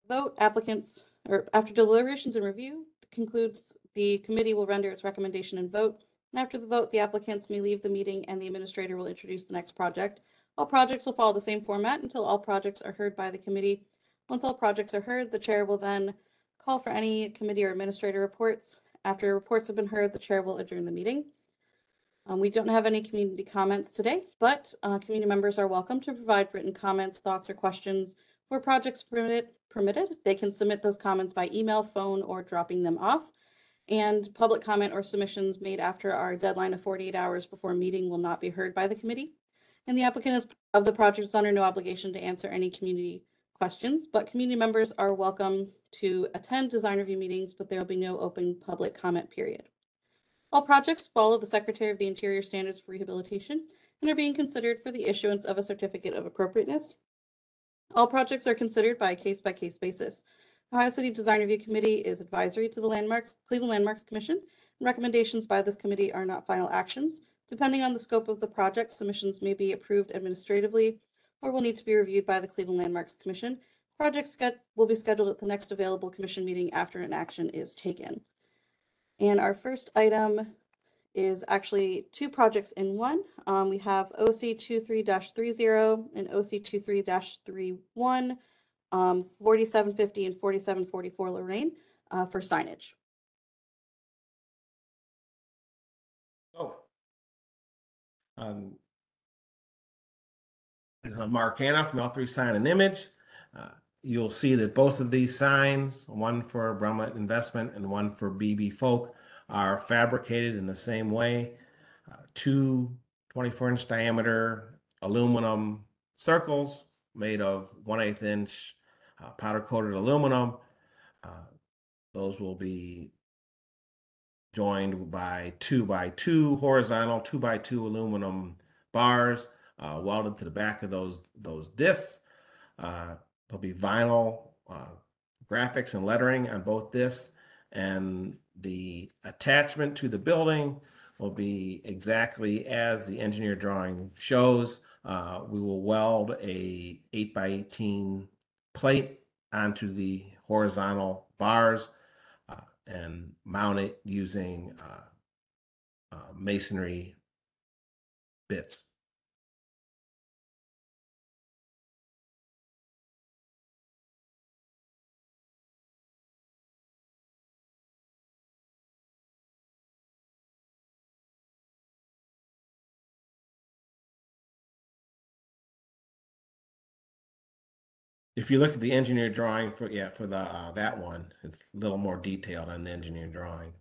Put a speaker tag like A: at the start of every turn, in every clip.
A: vote, applicants, or after deliberations and review concludes, the committee will render its recommendation and vote. And after the vote, the applicants may leave the meeting and the administrator will introduce the next project. All projects will follow the same format until all projects are heard by the committee. Once all projects are heard, the chair will then call for any committee or administrator reports. After reports have been heard, the chair will adjourn the meeting. We don't have any community comments today, but community members are welcome to provide written comments, thoughts, or questions for projects permitted. They can submit those comments by email, phone, or dropping them off. And public comment or submissions made after our deadline of 48 hours before meeting will not be heard by the committee. And the applicant of the project is under no obligation to answer any community questions, but community members are welcome to attend design review meetings, but there will be no open public comment period. All projects follow the Secretary of the Interior standards for rehabilitation and are being considered for the issuance of a certificate of appropriateness. All projects are considered by a case-by-case basis. Ohio City Design Review Committee is advisory to the Cleveland Landmarks Commission, and recommendations by this committee are not final actions. Depending on the scope of the project, submissions may be approved administratively or will need to be reviewed by the Cleveland Landmarks Commission. Projects will be scheduled at the next available commission meeting after an action is taken. And our first item is actually two projects in one. We have OC 23-30 and OC 23-31, 4750 and 4744 Lorraine for signage.
B: This is Mark Hanna from L3 Sign and Image. You'll see that both of these signs, one for Brumlett Investment and one for BB Folk, are fabricated in the same way. Two 24-inch diameter aluminum circles made of 1/8 inch powder coated aluminum. Those will be joined by 2x2 horizontal 2x2 aluminum bars welded to the back of those discs. There'll be vinyl graphics and lettering on both discs, and the attachment to the building will be exactly as the engineer drawing shows. We will weld a 8x18 plate onto the horizontal bars and mount it using masonry bits. If you look at the engineer drawing for the that one, it's a little more detailed on the engineer drawing.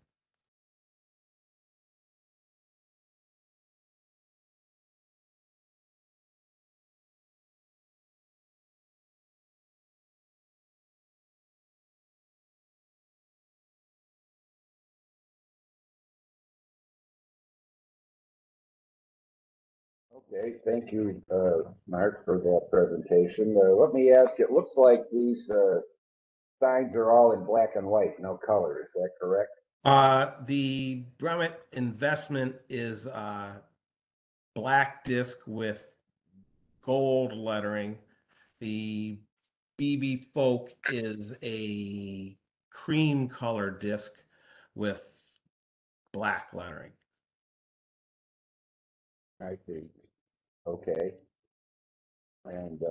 C: Okay, thank you, Mark, for that presentation. Let me ask, it looks like these signs are all in black and white, no color. Is that correct?
B: The Brumlett Investment is black disc with gold lettering. The BB Folk is a cream color disc with black lettering.
C: I see. Okay. And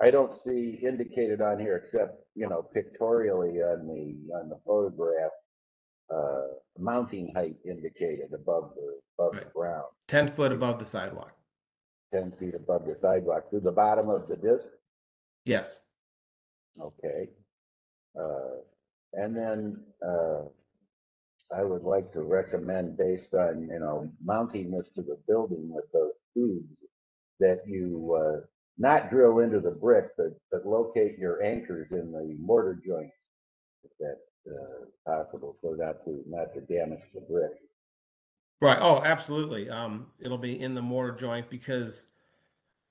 C: I don't see indicated on here, except, you know, pictorially on the photograph, mounting height indicated above the ground.
B: 10 foot above the sidewalk.
C: 10 feet above the sidewalk through the bottom of the disc?
B: Yes.
C: Okay. And then I would like to recommend, based on, you know, mounting this to the building with those tubes, that you not drill into the brick, but locate your anchors in the mortar joints, if that's possible, so not to damage the brick.
B: Right. Oh, absolutely. It'll be in the mortar joint because,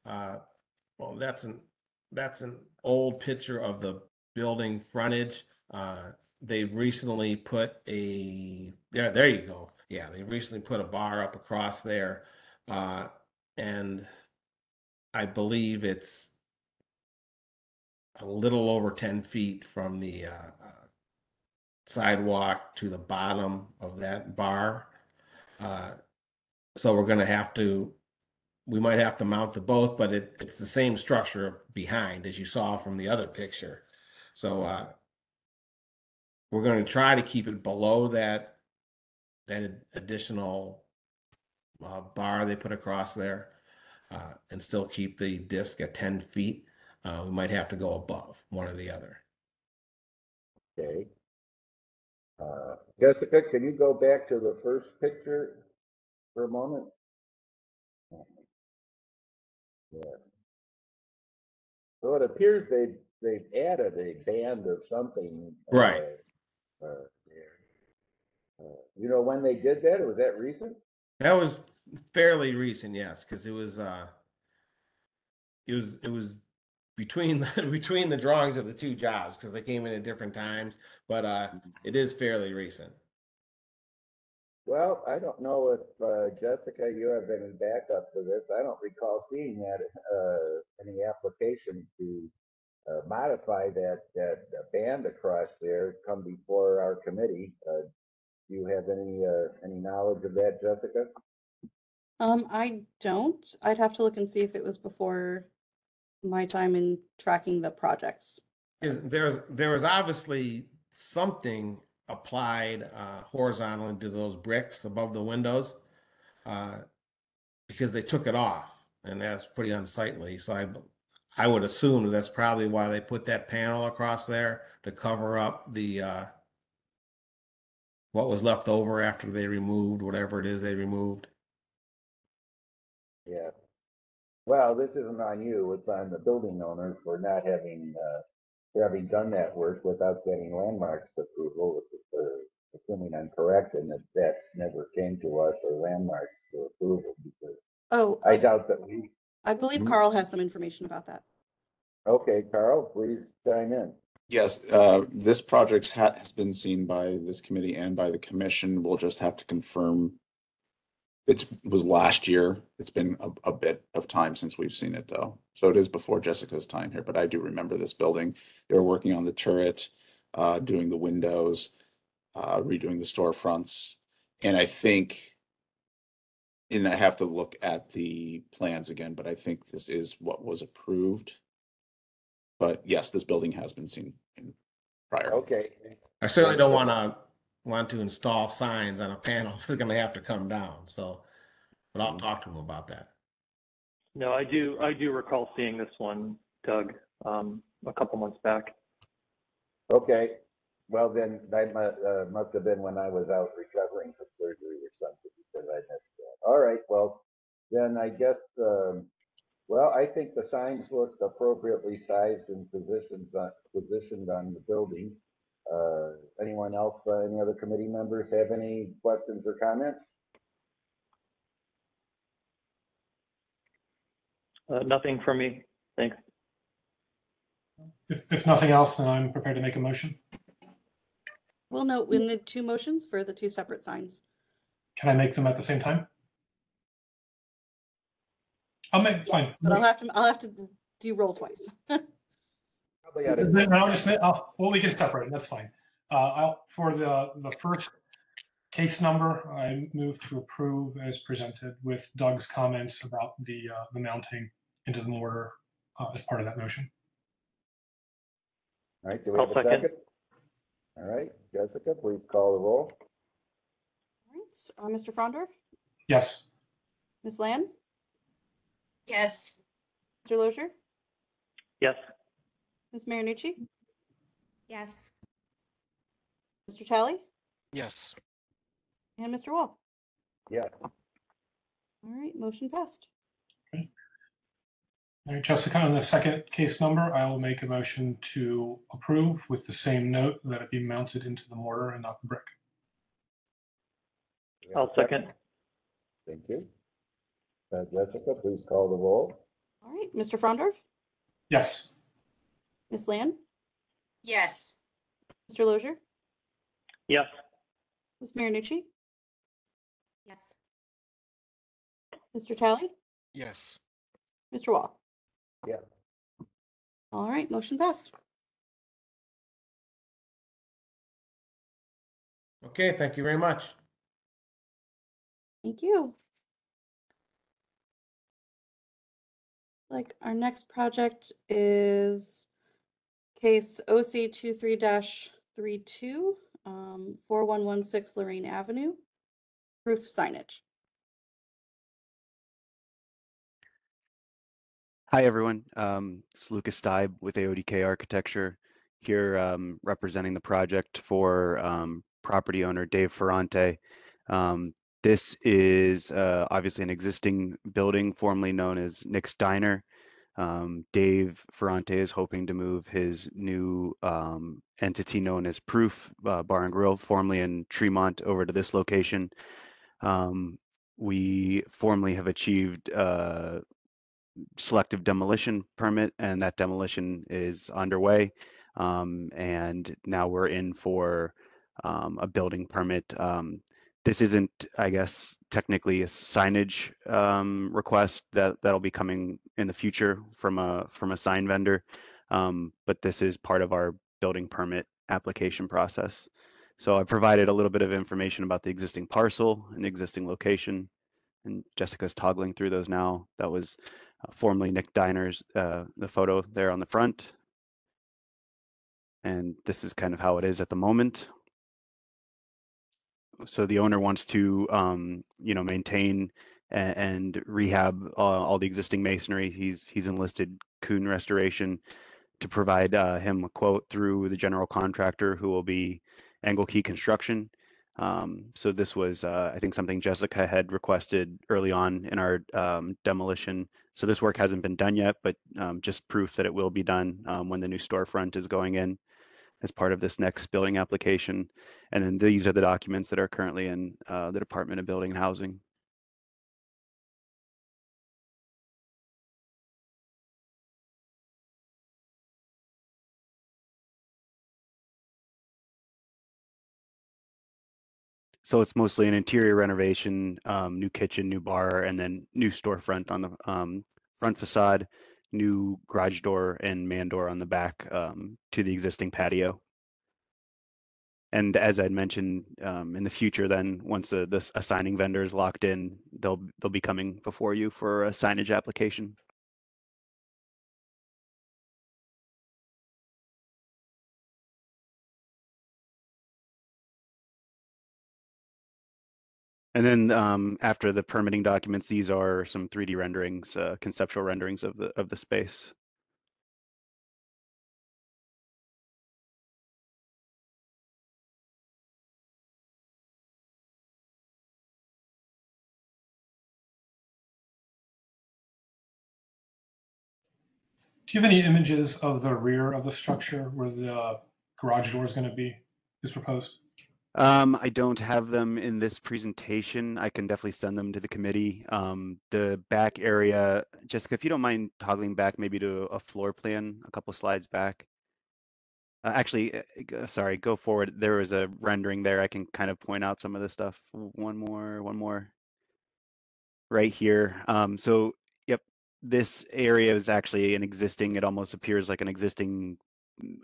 B: well, that's an old picture of the building frontage. They've recently put there you go. Yeah, they recently put a bar up across there, and I believe it's a little over 10 feet from the sidewalk to the bottom of that bar. So we're going to have to, we might have to mount the both, but it's the same structure behind as you saw from the other picture. So we're going to try to keep it below that additional bar they put across there, and still keep the disc at 10 feet. We might have to go above one or the other.
C: Okay. Jessica, can you go back to the first picture for a moment? Yeah. So it appears they've added a band of something.
B: Right.
C: There. You know when they did that, or was that recent?
B: That was fairly recent, yes, because it was between between the drawings of the two jobs because they came in at different times, but it is fairly recent.
C: Well, I don't know if Jessica, you have any backup for this. I don't recall seeing that any application to modify that band across there come before our committee. Do you have any knowledge of that, Jessica?
A: I don't. I'd have to look and see if it was before my time in tracking the projects.
B: There was obviously something applied horizontally to those bricks above the windows because they took it off, and that's pretty unsightly. So I would assume that's probably why they put that panel across there to cover up the what was left over after they removed whatever it is they removed.
C: Yeah. Well, this isn't on you. It's on the building owner for not having done that work without getting landmarks approval. Assuming I'm correct, and that never came to us or landmarks for approval because
A: Oh,
C: I doubt that we.
A: I believe Carl has some information about that.
C: Okay, Carl, please chime in.
D: Yes, this project has been seen by this committee and by the commission. We'll just have to confirm. It was last year. It's been a bit of time since we've seen it though. So it is before Jessica's time here, but I do remember this building. They were working on the turret, doing the windows, redoing the storefronts. And I think, and I have to look at the plans again, but I think this is what was approved. But yes, this building has been seen prior.
C: Okay.
B: I certainly don't want to install signs on a panel that's going to have to come down. So, but I'll talk to him about that.
E: No, I do recall seeing this one, Doug, a couple months back.
C: Okay. Well, then that must have been when I was out recovering from surgery or something because I missed that. All right. Well, then I guess. Well, I think the signs look appropriately sized and positioned on the building. Anyone else, any other committee members have any questions or comments?
E: Nothing from me. Thanks.
F: If nothing else, then I'm prepared to make a motion.
A: We'll note we need two motions for the two separate signs.
F: Can I make them at the same time? I'll make fine.
A: But I'll have to do roll twice.
C: Probably ought to-
F: Then I'll just well, we can separate. That's fine. For the first case number, I move to approve as presented with Doug's comments about the mounting into the mortar as part of that motion.
C: All right. Do we have a second? All right. Jessica, please call the roll.
A: All right. Mr. Frondorf?
F: Yes.
A: Ms. Land?
G: Yes.
A: Mr. Lozier?
E: Yes.
A: Ms. Marinucci?
G: Yes.
A: Mr. Talley?
H: Yes.
A: And Mr. Wall?
C: Yeah.
A: All right, motion passed.
F: Okay. All right, Jessica, on the second case number, I will make a motion to approve with the same note that it be mounted into the mortar and not the brick.
E: I'll second.
C: Thank you. Jessica, please call the roll.
A: All right, Mr. Frondorf?
F: Yes.
A: Ms. Land?
G: Yes.
A: Mr. Lozier?
E: Yes.
A: Ms. Marinucci?
G: Yes.
A: Mr. Talley?
H: Yes.
A: Mr. Wall?
C: Yeah.
A: All right, motion passed.
B: Okay, thank you very much.
A: Thank you. Like our next project is case OC 23-32, 4116 Lorraine Avenue, roof signage.
H: Hi, everyone. It's Lucas Steib with AODK Architecture here representing the project for property owner Dave Ferrante. This is obviously an existing building formerly known as Nick's Diner. Dave Ferrante is hoping to move his new entity known as Proof Bar and Grill, formerly in Tremont, over to this location. We formally have achieved selective demolition permit, and that demolition is underway. And now we're in for a building permit. This isn't, I guess, technically a signage request that'll be coming in the future from a sign vendor, but this is part of our building permit application process. So I provided a little bit of information about the existing parcel and the existing location, and Jessica's toggling through those now. That was formerly Nick Diner's, the photo there on the front. And this is kind of how it is at the moment. So the owner wants to, maintain and rehab all the existing masonry. He's enlisted Kuhn Restoration to provide him a quote through the general contractor, who will be Angle Key Construction. So this was, I think, something Jessica had requested early on in our demolition. So this work hasn't been done yet, but just proof that it will be done when the new storefront is going in as part of this next building application. And then these are the documents that are currently in the Department of Building and Housing. So it's mostly an interior renovation, new kitchen, new bar, and then new storefront on the front facade, new garage door and man door on the back to the existing patio. And as I'd mentioned, in the future, then once a signing vendor is locked in, they'll be coming before you for a signage application. And then after the permitting documents, these are some 3D renderings, conceptual renderings of the space.
F: Do you have any images of the rear of the structure where the garage door is going to be, is proposed?
H: I don't have them in this presentation. I can definitely send them to the committee. The back area, Jessica, if you don't mind toggling back maybe to a floor plan, a couple slides back. Actually, sorry, go forward. There was a rendering there. I can kind of point out some of the stuff. One more. Right here. So, yep, this area is actually an existing, it almost appears like an existing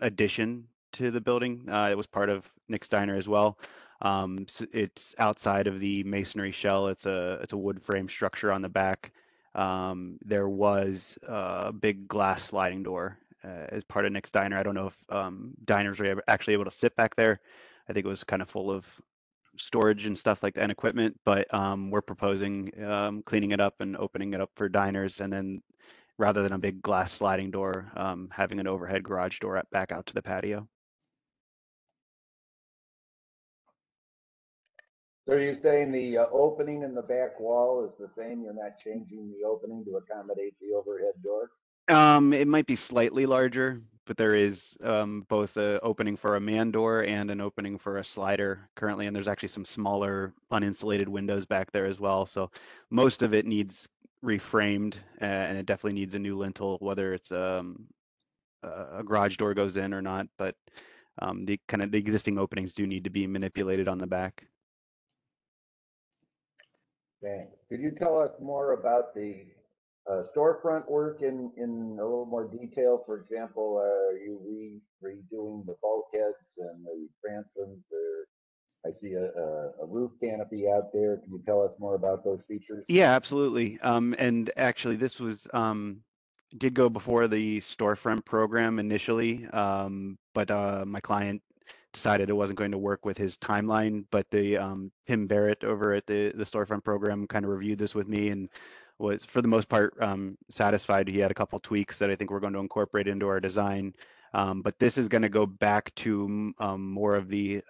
H: addition to the building. It was part of Nick's Diner as well. So it's outside of the masonry shell. It's a wood frame structure on the back. There was a big glass sliding door as part of Nick's Diner. I don't know if diners were actually able to sit back there. I think it was kind of full of storage and stuff like that and equipment, but we're proposing cleaning it up and opening it up for diners, and then rather than a big glass sliding door, having an overhead garage door back out to the patio.
C: So are you saying the opening in the back wall is the same? You're not changing the opening to accommodate the overhead door?
H: It might be slightly larger, but there is both an opening for a man door and an opening for a slider currently, and there's actually some smaller uninsulated windows back there as well. So most of it needs reframed, and it definitely needs a new lintel, whether it's a garage door goes in or not. But the existing openings do need to be manipulated on the back.
C: Thanks. Could you tell us more about the storefront work in a little more detail? For example, are you redoing the bulkheads and the transoms? Or I see a roof canopy out there. Can you tell us more about those features?
H: Yeah, absolutely. And actually, this was did go before the storefront program initially, but my client decided it wasn't going to work with his timeline. But the Tim Barrett over at the storefront program kind of reviewed this with me and was, for the most part, satisfied. He had a couple tweaks that I think we're going to incorporate into our design. But this is going to go back to more of the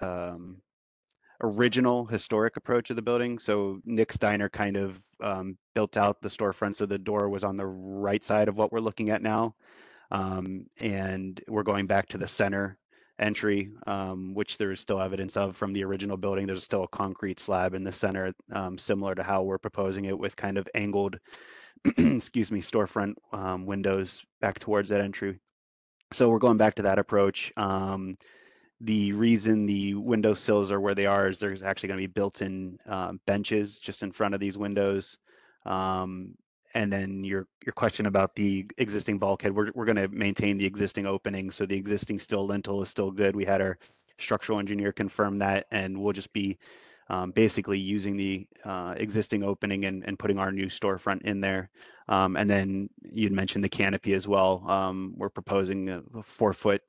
H: original historic approach of the building. So Nick Steiner kind of built out the storefront so the door was on the right side of what we're looking at now. And we're going back to the center entry, which there's still evidence of from the original building. There's still a concrete slab in the center, similar to how we're proposing it, with kind of angled, excuse me, storefront windows back towards that entry. So we're going back to that approach. The reason the window sills are where they are is there's actually going to be built-in benches just in front of these windows. And then your question about the existing bulkhead, we're going to maintain the existing opening, so the existing steel lintel is still good. We had our structural engineer confirm that, and we'll just be basically using the existing opening and putting our new storefront in there. And then you'd mentioned the canopy as well. We're proposing a 4-foot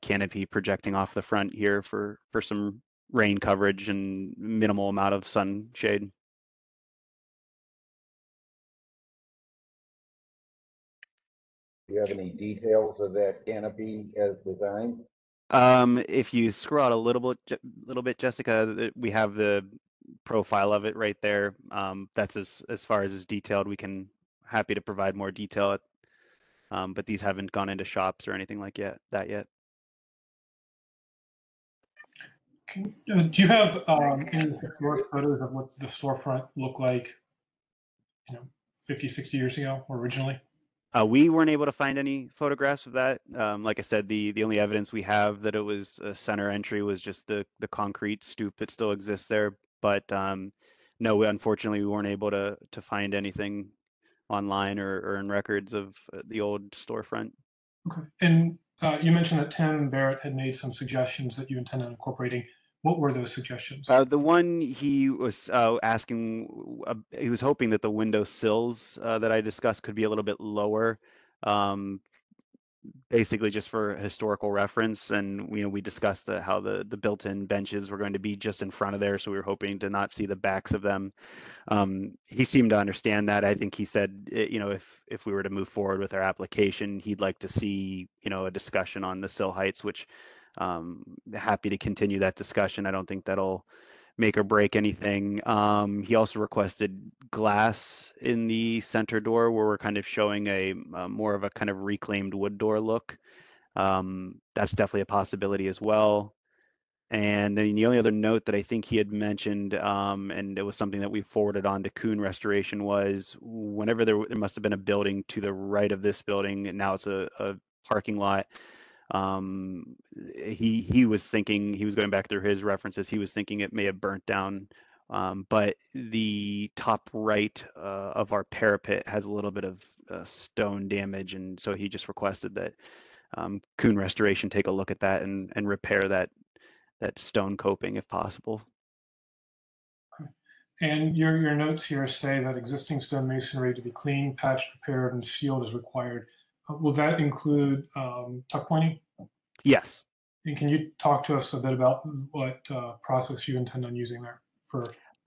H: canopy projecting off the front here for some rain coverage and minimal amount of sun shade.
C: Do you have any details of that canopy as designed?
H: If you scroll out a little bit, Jessica, we have the profile of it right there. That's as far as detailed. We can happy to provide more detail, but these haven't gone into shops or anything like that yet.
F: Do you have any historic photos of what the storefront looked like, 50, 60 years ago or originally?
H: We weren't able to find any photographs of that. Like I said, the only evidence we have that it was a center entry was just the concrete stoop that still exists there. But no, unfortunately, we weren't able to find anything online or in records of the old storefront.
F: Okay. And you mentioned that Tim Barrett had made some suggestions that you intend on incorporating. What were those suggestions?
H: The one he was asking, he was hoping that the window sills that I discussed could be a little bit lower, basically just for historical reference. And we discussed how the built-in benches were going to be just in front of there, so we were hoping to not see the backs of them. He seemed to understand that. I think he said, if we were to move forward with our application, he'd like to see, a discussion on the sill heights, which happy to continue that discussion. I don't think that'll make or break anything. He also requested glass in the center door, where we're kind of showing a more of a kind of reclaimed wood door look. That's definitely a possibility as well. And then the only other note that I think he had mentioned, and it was something that we forwarded on to Kuhn Restoration, was whenever there must have been a building to the right of this building, and now it's a parking lot. He was thinking, he was going back through his references, he was thinking it may have burnt down, but the top right of our parapet has a little bit of stone damage, and so he just requested that Kuhn Restoration take a look at that and repair that stone coping if possible.
F: Okay. And your notes here say that existing stone masonry to be cleaned, patched, repaired, and sealed is required. Will that include tuck pointing?
H: Yes.
F: And can you talk to us a bit about what process you intend on using there for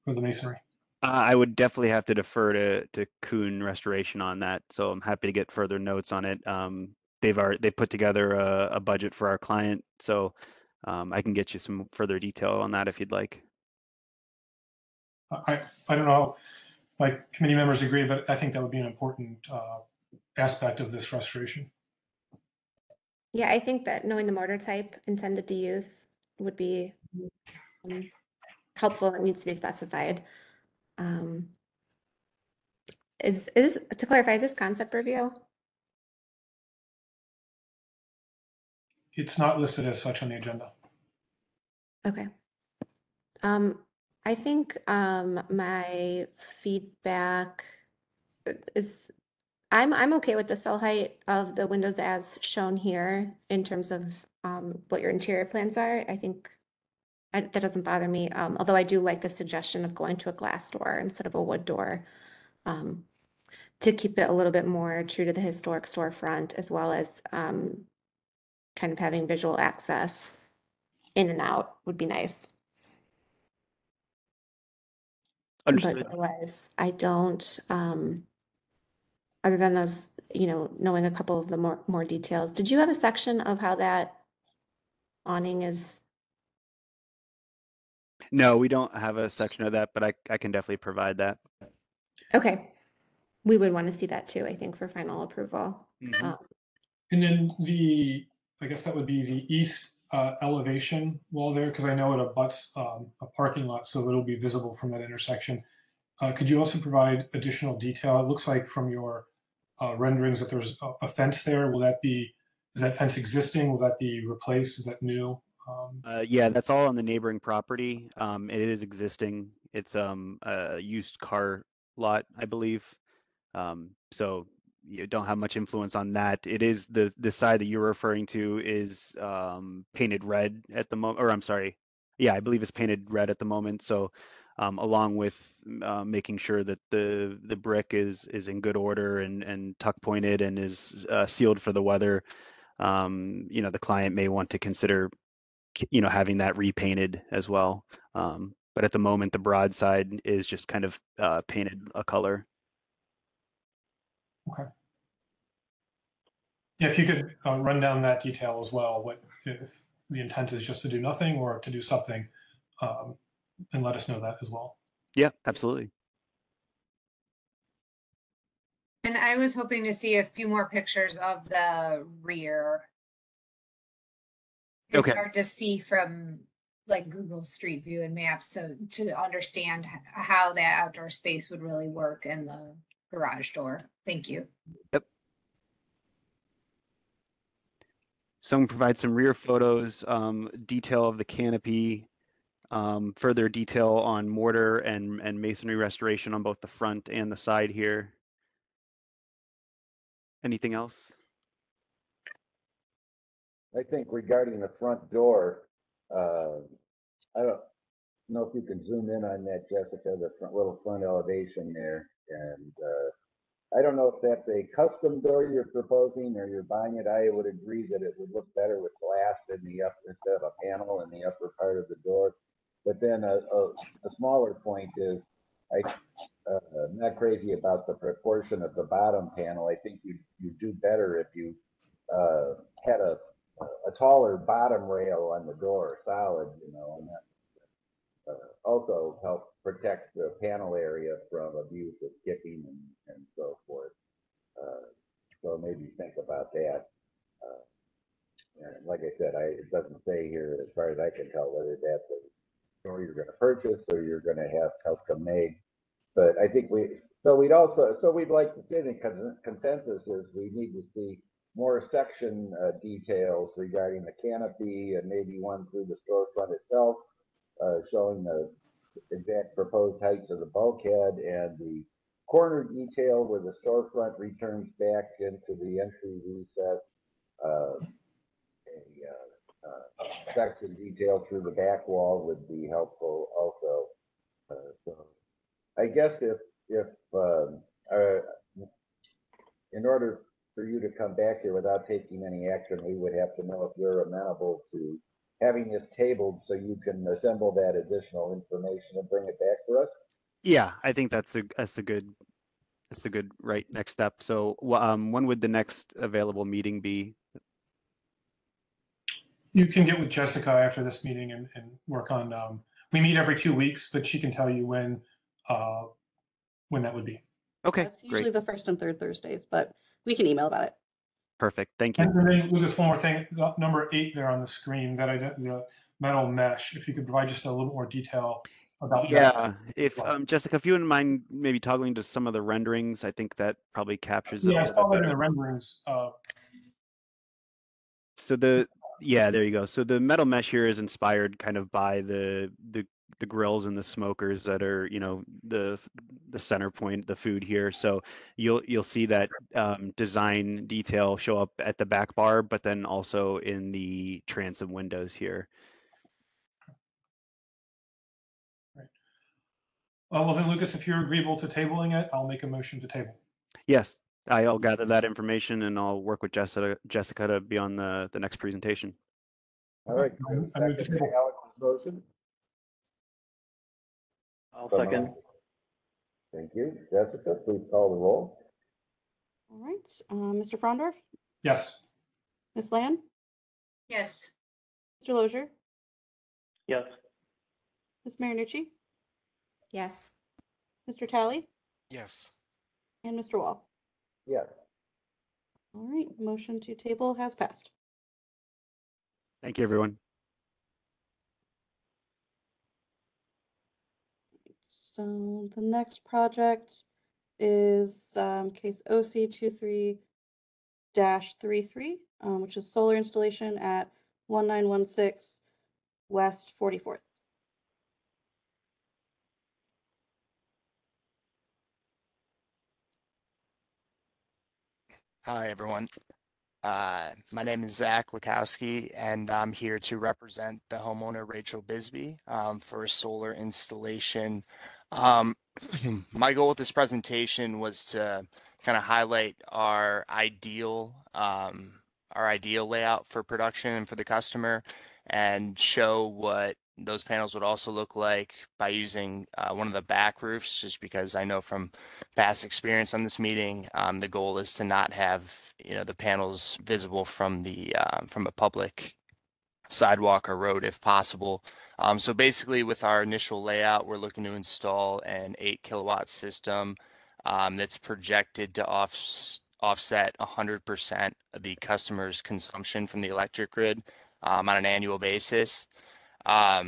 F: the masonry?
H: I would definitely have to defer to Kuhn Restoration on that, so I'm happy to get further notes on it. They've put together a budget for our client, so I can get you some further detail on that if you'd like.
F: I don't know, my committee members agree, but I think that would be an important aspect of this restoration.
I: Yeah, I think that knowing the mortar type intended to use would be helpful. It needs to be specified. Is to clarify, is this concept review?
F: It's not listed as such on the agenda.
I: Okay. I think my feedback is I'm okay with the cell height of the windows as shown here in terms of what your interior plans are. I think that doesn't bother me. Although I do like the suggestion of going to a glass door instead of a wood door, to keep it a little bit more true to the historic storefront, as well as kind of having visual access in and out would be nice. But
H: Understood.
I: otherwise, I don't, other than those, knowing a couple of the more details. Did you have a section of how that awning is?
H: No, we don't have a section of that, but I can definitely provide that.
I: Okay. We would want to see that too, I think, for final approval.
H: Mhm.
F: And then I guess that would be the east elevation wall there, because I know it abuts a parking lot, so it'll be visible from that intersection. Could you also provide additional detail? It looks like from your renderings that there's a fence there. Is that fence existing? Will that be replaced? Is that new?
H: Yeah, that's all on the neighboring property. It is existing. It's a used car lot, I believe. So you don't have much influence on that. It is the side that you're referring to is painted red at the moment, or I'm sorry, yeah, I believe it's painted red at the moment. So along with making sure that the brick is in good order and tuck pointed and is sealed for the weather, the client may want to consider having that repainted as well. But at the moment, the broadside is just kind of painted a color.
F: Okay. Yeah, if you could run down that detail as well, what if the intent is just to do nothing or to do something, and let us know that as well.
H: Yeah, absolutely.
G: And I was hoping to see a few more pictures of the rear. It's
H: Okay.
G: hard to see from like Google Street View and maps, so to understand how that outdoor space would really work in the garage door. Thank you.
H: Yep. So I'm gonna provide some rear photos, detail of the canopy, further detail on mortar and masonry restoration on both the front and the side here. Anything else?
C: I think regarding the front door, I don't know if you can zoom in on that, Jessica, the little front elevation there. And I don't know if that's a custom door you're proposing or you're buying it. I would agree that it would look better with glass in the upper, instead of a panel in the upper part of the door. But then a smaller point is, I'm not crazy about the proportion of the bottom panel. I think you do better if you had a taller bottom rail on the door, solid, and that also help protect the panel area from abuse of kicking and so forth. So maybe think about that. And like I said, it doesn't say here, as far as I can tell, whether that's a door you're going to purchase or you're going to have custom made. But I think we'd like to say the consensus is we need to see more section details regarding the canopy and maybe one through the storefront itself, showing the exact proposed heights of the bulkhead and the corner detail where the storefront returns back into the entry recess. A section detail through the back wall would be helpful also. So I guess if in order for you to come back here without taking any action, we would have to know if you're amenable to having this tabled so you can assemble that additional information and bring it back for us.
H: Yeah, I think that's a good right next step. So when would the next available meeting be?
F: You can get with Jessica after this meeting and work on, we meet every 2 weeks, but she can tell you when that would be.
H: Okay,
A: It's usually
H: great.
A: the first and third Thursdays, but we can email about it.
H: Perfect. Thank you.
F: And then Lucas, one more thing, number 8 there on the screen, the metal mesh, if you could provide just a little more detail about that.
H: Yeah, if Jessica, if you wouldn't mind maybe toggling to some of the renderings, I think that probably captures it a
F: Yeah, I
H: little
F: saw
H: bit
F: that in
H: better.
F: the renderings.
H: So yeah, there you go. So the metal mesh here is inspired kind of by the the grills and the smokers that are, you know, the center point, the food here. So you'll see that design detail show up at the back bar, but then also in the transom windows here.
F: Right. Well then, Lucas, if you're agreeable to tabling it, I'll make a motion to table.
H: Yes, I'll gather that information and I'll work with Jessica to be on the next presentation.
C: All right.
F: I move to
C: Second
F: table.
C: Alex's motion.
E: I'll
C: From
E: second.
C: Alex. Thank you. Jessica, please call the roll.
A: All right, Mr. Frondorf,
F: Yes.
A: Ms. Land,
G: Yes.
A: Mr. Lozier,
E: Yes.
A: Ms. Marinucci,
I: Yes.
A: Mr. Talley,
J: Yes.
A: and Mr. Wall.
C: Yes.
A: All right, motion to table has passed.
H: Thank you, everyone.
A: So the next project is case OC 23-33, which is solar installation at 1916 West 44th.
J: Hi, everyone. My name is Zach Lukowski, and I'm here to represent the homeowner Rachel Bisbee for a solar installation. My goal with this presentation was to kind of highlight our ideal layout for production and for the customer, and show what those panels would also look like by using one of the back roofs, just because I know from past experience on this meeting, the goal is to not have, you know, the panels visible from a public sidewalk or road if possible. So basically with our initial layout, we're looking to install an 8 kilowatt system that's projected to offset 100% of the customer's consumption from the electric grid on an annual basis. Where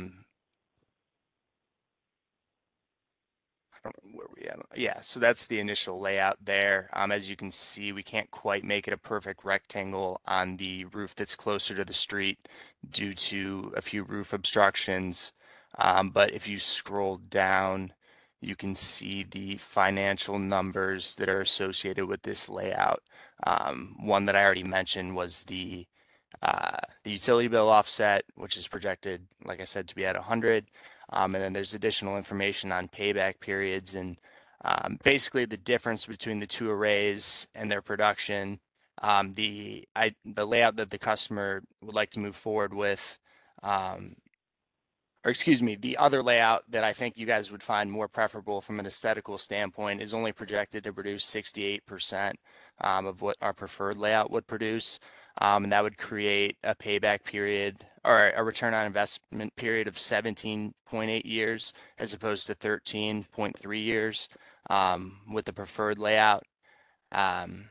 J: we at? Yeah, so that's the initial layout there. As you can see, we can't quite make it a perfect rectangle on the roof that's closer to the street due to a few roof obstructions. But if you scroll down, you can see the financial numbers that are associated with this layout. One that I already mentioned was the utility bill offset, which is projected, like I said, to be at 100. And then there's additional information on payback periods and basically the difference between the two arrays and their production. The layout that the customer would like to move forward with, or excuse me, the other layout that I think you guys would find more preferable from an aesthetical standpoint is only projected to produce 68% of what our preferred layout would produce. And that would create a payback period or a return on investment period of 17.8 years as opposed to 13.3 years with the preferred layout. And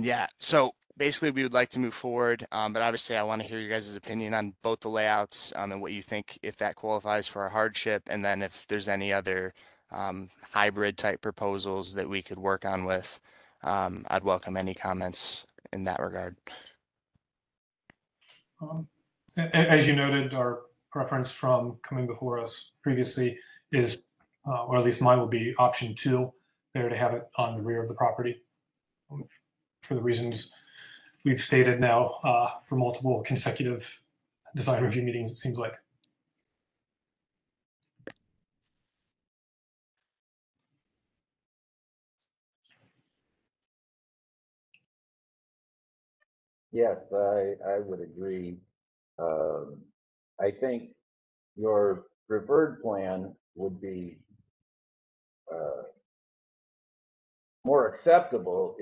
J: yeah, so basically we would like to move forward, but obviously I want to hear you guys' opinion on both the layouts and what you think if that qualifies for a hardship, and then if there's any other hybrid type proposals that we could work on with. I'd welcome any comments in that regard.
F: As you noted, our preference from coming before us previously is, or at least mine will be option 2, there to have it on the rear of the property. For the reasons we've stated now for multiple consecutive design review meetings, it seems like.
C: Yes, I would agree. I think your preferred plan would be more acceptable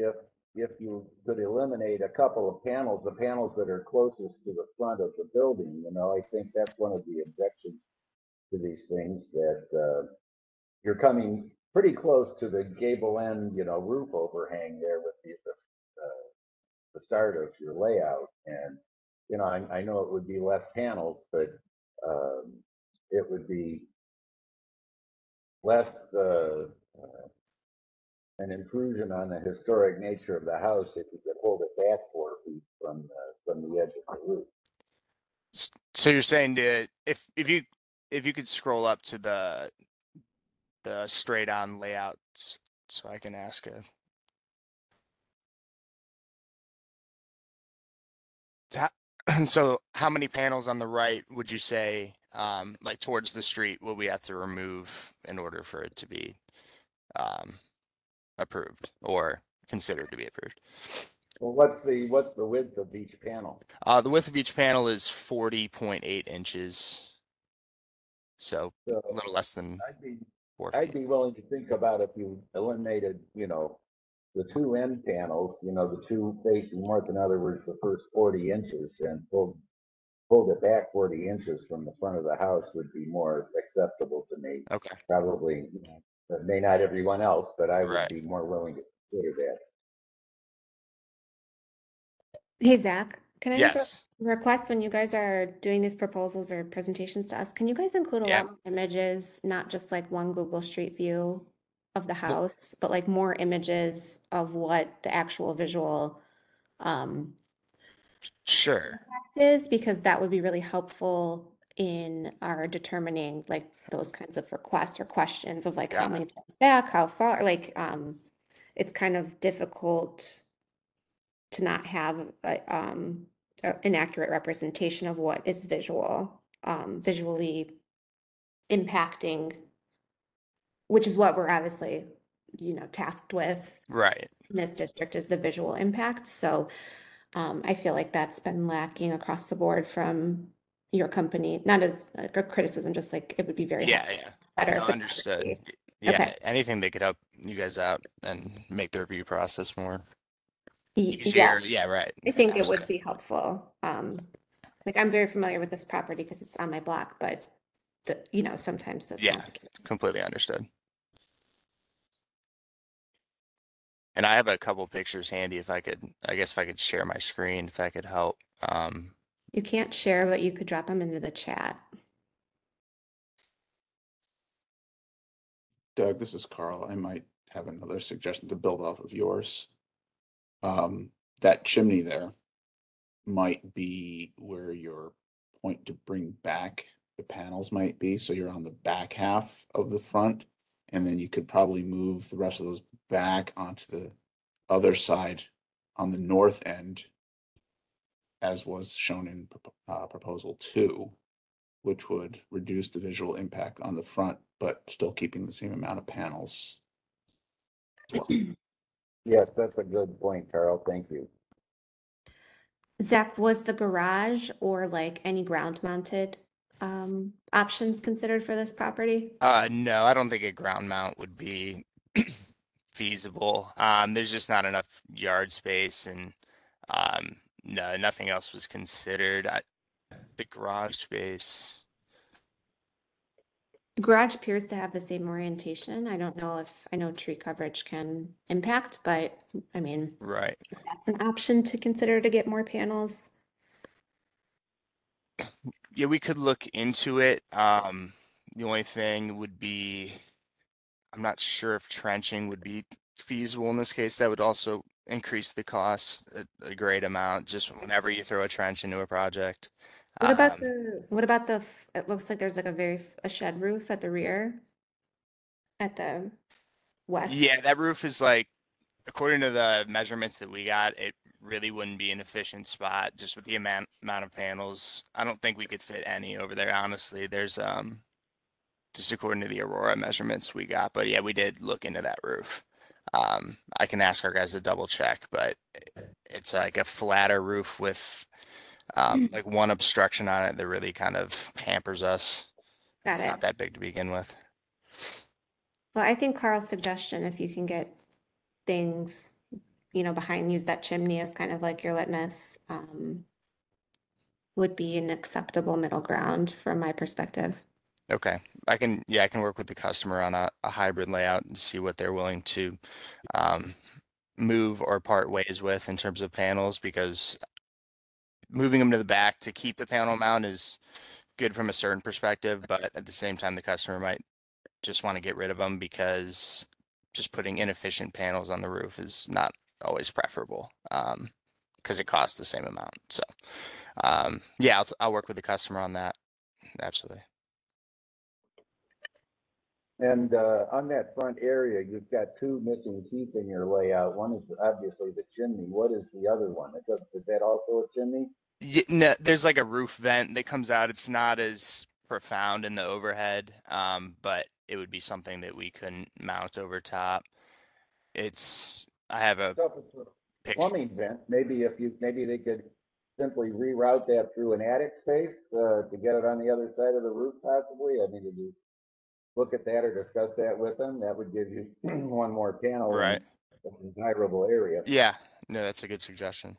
C: if you could eliminate a couple of panels, the panels that are closest to the front of the building. You know, I think that's one of the objections to these things, that you're coming pretty close to the gable end, you know, roof overhang there with the start of your layout. And, you know, I know it would be less panels, but it would be less an intrusion on the historic nature of the house if you could hold it back 4 feet from the edge of the roof.
J: So you're saying to if you could scroll up to the straight on layouts so I can ask a so how many panels on the right would you say like towards the street will we have to remove in order for it to be approved or considered to be approved?
C: Well, what's the width of each panel?
J: The width of each panel is 40.8 inches. So
C: So
J: a little less than
C: I'd be
J: 4
C: I'd
J: feet.
C: be willing to think about if you eliminated, the two end panels, the two facing north, in other words, the first 40 inches, and pulled it back 40 inches from the front of the house would be more acceptable to me.
J: Okay.
C: Probably, but may not everyone else, but I would
J: Right.
C: be more willing to consider that.
I: Hey, Zach, can I make a
J: Yes.
I: request when you guys are doing these proposals or presentations to us? Can you guys include a
J: Yeah.
I: lot more images, not just like one Google Street View of the
J: Well-
I: house, but like more images of what the actual visual
J: Sure.
I: is, because that would be really helpful in our determining like those kinds of requests or questions of like how
J: Got
I: many times back, how far, like it's kind of difficult to not have an accurate representation of what is visually impacting, which is what we're obviously, tasked with
J: Right.
I: in this district, is the visual impact. So I feel like that's been lacking across the board from your company, not as like a criticism, just like it would be very
J: Yeah,
I: helpful.
J: yeah.
I: Better
J: No, understood.
I: photography.
J: Yeah,
I: Okay.
J: anything that could help you guys out and make the review process more
I: Yeah,
J: easier. Yeah, right.
I: I think it would
J: Absolutely.
I: be helpful. Like I'm very familiar with this property because it's on my block, but sometimes that's
J: Yeah,
I: not the case.
J: completely understood. And I have a couple pictures handy I guess if I could share my screen, if that could help.
I: You can't share, but you could drop them into the chat.
D: Doug, this is Carl. I might have another suggestion to build off of yours. That chimney there might be where your point to bring back the panels might be. So you're on the back half of the front, and then you could probably move the rest of those back onto the other side on the north end, as was shown in proposal 2, which would reduce the visual impact on the front, but still keeping the same amount of panels. Well,
C: Yes, that's a good point, Carl. Thank you.
I: Zach, was the garage or like any ground mounted options considered for this property?
J: No, I don't think a ground mount would be feasible. There's just not enough yard space and no, nothing else was considered. The garage space.
I: Garage appears to have the same orientation. I don't know if I know tree coverage can impact, but I mean,
J: Right.
I: that's an option to consider to get more panels.
J: Yeah, we could look into it. The only thing would be, I'm not sure if trenching would be feasible in this case. That would also increase the cost a great amount just whenever you throw a trench into a project.
I: What about
J: Um,
I: it looks like there's like a shed roof at the rear at the west.
J: Yeah, that roof is like, according to the measurements that we got, it really wouldn't be an efficient spot just with the amount of panels. I don't think we could fit any over there, honestly. There's just according to the Aurora measurements we got, but yeah, we did look into that roof. I can ask our guys to double check, but it's like a flatter roof with like one obstruction on it that really kind of hampers us.
I: Got
J: It's
I: it.
J: not that big to begin with.
I: Well, I think Carl's suggestion, if you can get things, behind, use that chimney as kind of like your litmus, would be an acceptable middle ground from my perspective.
J: Okay. I can work with the customer on a hybrid layout and see what they're willing to move or part ways with in terms of panels, because moving them to the back to keep the panel mount is good from a certain perspective, but at the same time, the customer might just want to get rid of them because just putting inefficient panels on the roof is not always preferable because it costs the same amount. So yeah, I'll work with the customer on that. absolutely. And
C: On that front area, you've got two missing teeth in your layout. One is obviously the chimney. What is the other one? Is that also a chimney?
J: Yeah, no, there's like a roof vent that comes out. It's not as profound in the overhead, but it would be something that we couldn't mount over top. I have a
C: So if it's a
J: picture.
C: plumbing vent, maybe they could simply reroute that through an attic space to get it on the other side of the roof possibly. I mean, did you look at that or discuss that with them? That would give you one more panel in
J: Right.
C: a desirable area.
J: Yeah, no, that's a good suggestion.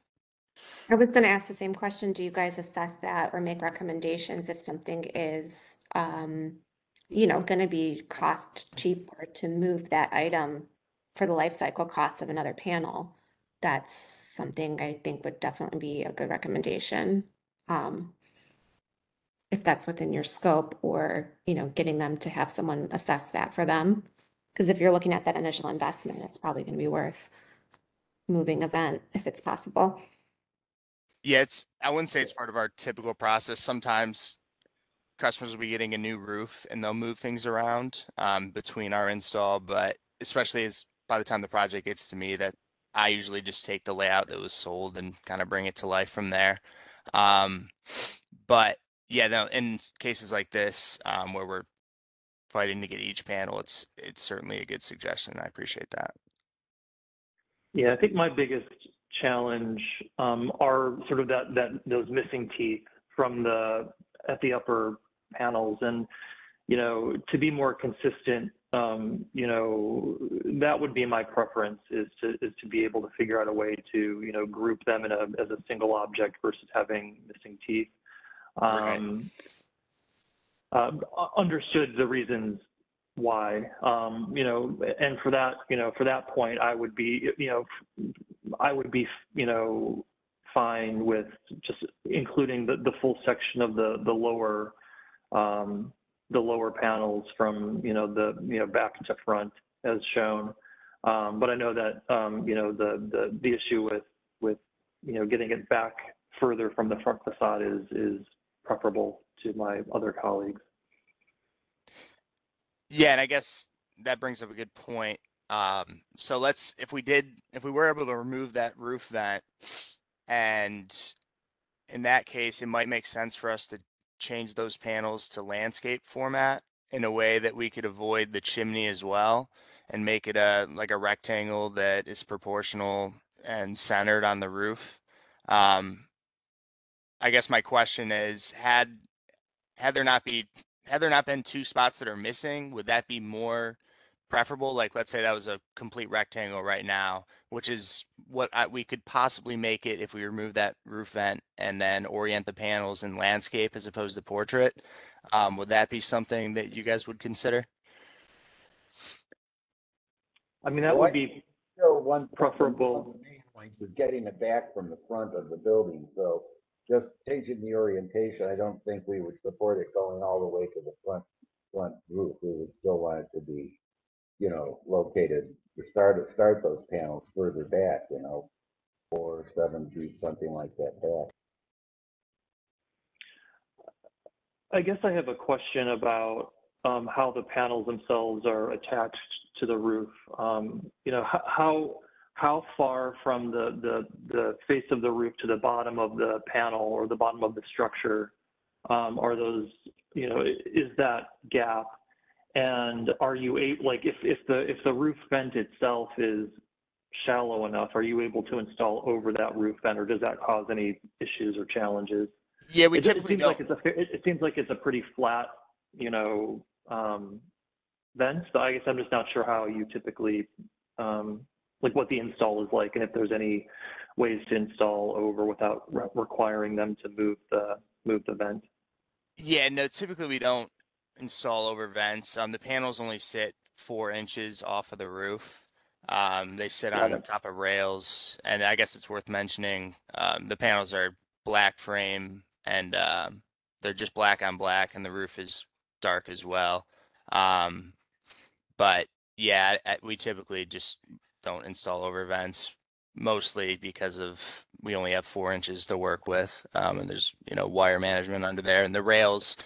I: I was going to ask the same question. Do you guys assess that or make recommendations if something is, going to be cost cheaper to move that item for the life cycle cost of another panel? That's something I think would definitely be a good recommendation. If that's within your scope or, getting them to have someone assess that for them. Because if you're looking at that initial investment, it's probably going to be worth moving event if it's possible.
J: Yeah, I wouldn't say it's part of our typical process. Sometimes customers will be getting a new roof and they'll move things around between our install, but especially as by the time the project gets to me, that I usually just take the layout that was sold and kind of bring it to life from there. But yeah, no, in cases like this, where we're fighting to get each panel, it's certainly a good suggestion. I appreciate that.
E: Yeah, I think my biggest challenge are sort of those missing teeth from at the upper panels, and to be more consistent, that would be my preference is to be able to figure out a way to group them as a single object versus having missing teeth.
J: Right.
E: Understood the reasons why, and for that point, I would be, fine with just including the full section of the lower panels from, back to front as shown. But I know that, the issue with, getting it back further from the front facade is preferable to my other colleagues.
J: Yeah, and I guess that brings up a good point. So if we were able to remove that roof vent, and in that case, it might make sense for us to change those panels to landscape format in a way that we could avoid the chimney as well and make it like a rectangle that is proportional and centered on the roof. I guess my question is, had there not been two spots that are missing, would that be more preferable? Like, let's say that was a complete rectangle right now, which is what we could possibly make it if we remove that roof vent and then orient the panels in landscape as opposed to portrait. Would that be something that you guys would consider?
E: I mean, that would be
C: One
E: preferable.
C: of the main points is getting it back from the front of the building. So just changing the orientation, I don't think we would support it going all the way to the front roof. We would still want it to be, located to start those panels further back, 4 or 7 feet, something like that back.
E: I guess I have a question about how the panels themselves are attached to the roof. How far from the face of the roof to the bottom of the panel or the bottom of the structure are those? Is that gap? And are you able, like, if the roof vent itself is shallow enough, are you able to install over that roof vent, or does that cause any issues or challenges?
J: Yeah,
E: It seems like it's a pretty flat, vent. So I guess I'm just not sure how you typically, like what the install is like, and if there's any ways to install over without requiring them to move the vent.
J: Yeah, no, typically we don't install over vents. The panels only sit 4 inches off of the roof. They sit on top of rails, and I guess it's worth mentioning, the panels are black frame, and they're just black on black, and the roof is dark as well. But yeah, we typically just don't install over vents, mostly because we only have 4 inches to work with, and there's wire management under there, and the rails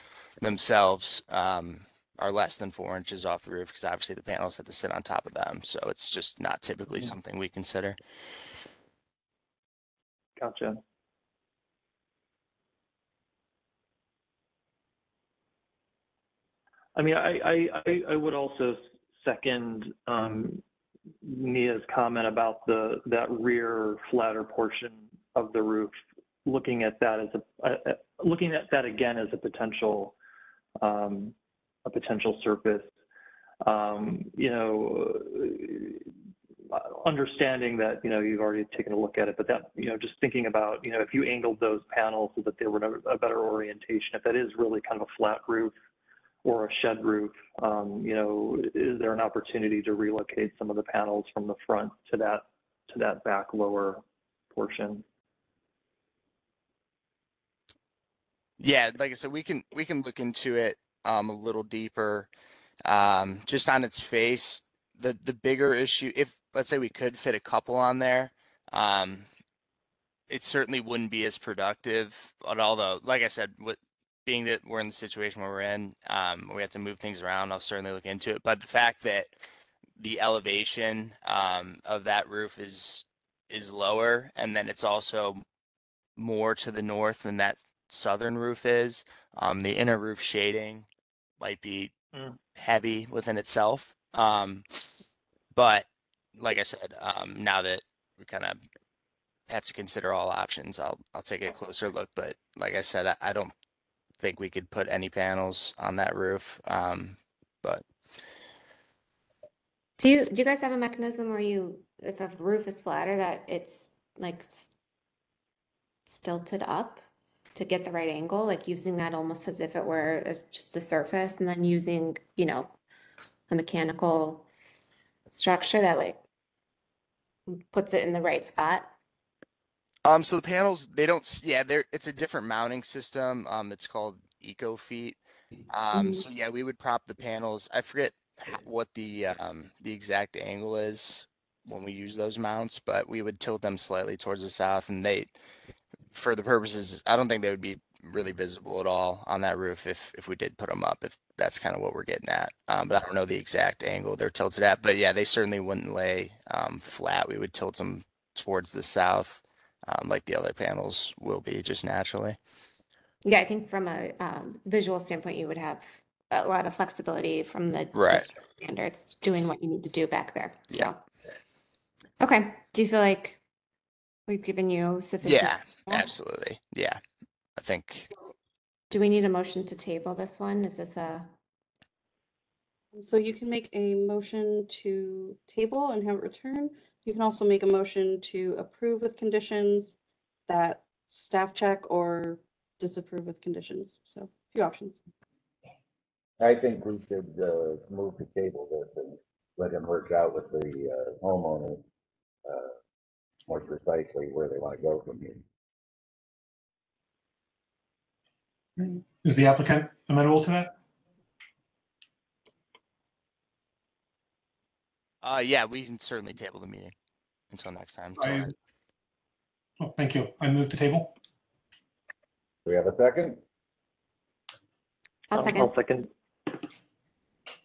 J: themselves are less than 4 inches off the roof because obviously the panels have to sit on top of them. So it's just not typically something we consider.
E: Gotcha. I mean, I would also second Nia's comment about that rear flatter portion of the roof. Looking at that as looking at that again as a potential surface. You know, understanding that you've already taken a look at it, but that just thinking about if you angled those panels so that they were a better orientation, if that is really kind of a flat roof or a shed roof, is there an opportunity to relocate some of the panels from the front to that back lower portion?
J: Yeah, like I said, we can look into it a little deeper. Just on its face, the bigger issue, if let's say we could fit a couple on there, it certainly wouldn't be as productive. But although, like I said, being that we're in the situation where we're in, we have to move things around, I'll certainly look into it. But the fact that the elevation of that roof is lower, and then it's also more to the north than that southern roof is, the inner roof shading might be heavy within itself. But like I said, now that we kind of have to consider all options, I'll take a closer look. But like I said, I don't think we could put any panels on that roof. But
I: Do you guys have a mechanism where if a roof is flatter, that it's like stilted up to get the right angle, like using that almost as if it were just the surface, and then using, a mechanical structure that like puts it in the right spot?
J: so the panels, they don't, it's a different mounting system. It's called EcoFeet. So yeah, we would prop the panels. I forget what the exact angle is when we use those mounts, but we would tilt them slightly towards the south, and for the purposes, I don't think they would be really visible at all on that roof if we did put them up, if that's kind of what we're getting at. But I don't know the exact angle they're tilted at, but yeah, they certainly wouldn't lay flat. We would tilt them towards the south, like the other panels will be just naturally.
I: Yeah, I think from a visual standpoint, you would have a lot of flexibility from the
J: Right.
I: district standards doing what you need to do back there.
J: Yeah.
I: So, okay. Do you feel like we've given you sufficient?
J: Yeah, absolutely. Yeah, I think.
I: Do we need a motion to table this one? Is this
A: So you can make a motion to table and have it return. You can also make a motion to approve with conditions that staff check or disapprove with conditions. So a few options.
C: I think we should move to table this and let him work out with the homeowner more precisely where they want to go from here.
F: Is the applicant amenable to that?
J: Yeah, we can certainly table the meeting until next time.
F: Oh, thank you. I move to table.
C: Do we have a second?
I: I'll second.
E: I'll second.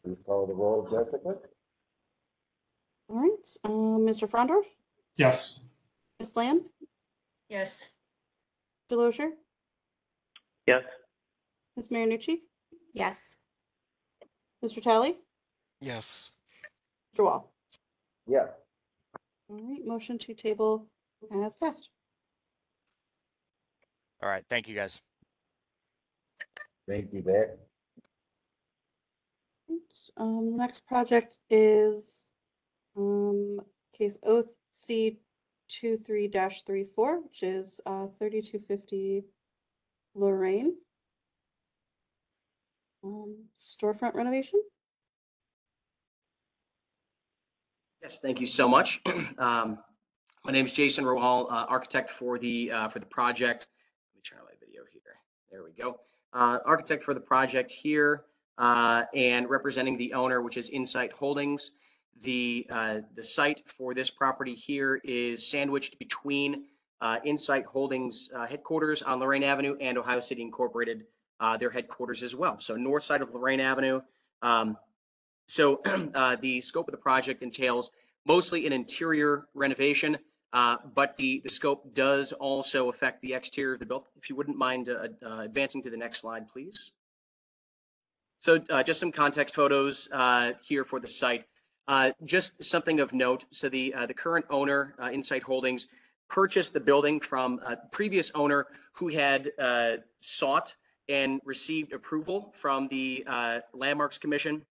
C: Please call the roll, Jessica.
A: All right. Mr. Frondorf,
F: Yes.
A: Ms. Land,
G: Yes.
A: Mr. Lozier,
E: Yes.
A: Ms. Marinucci,
I: Yes.
A: Mr. Talley,
J: Yes.
A: Mr. Wall.
C: Yeah.
A: All right. Motion to table has passed.
J: All right. Thank you, guys.
C: Thank you, Beck.
A: The next project is case OC23-34, which is 3250 Lorraine. Storefront renovation.
K: Yes, thank you so much. My name is Jason Rohal, architect for the project. Let me turn on my video here. There we go. Architect for the project here, and representing the owner, which is Insight Holdings. The site for this property here is sandwiched between Insight Holdings headquarters on Lorraine Avenue and Ohio City Incorporated their headquarters as well. So north side of Lorraine Avenue. The scope of the project entails mostly an interior renovation, but the scope does also affect the exterior of the building. If you wouldn't mind advancing to the next slide, please. So just some context photos here for the site. Just something of note. So the current owner, Insight Holdings, purchased the building from a previous owner who had sought and received approval from the Landmarks Commission,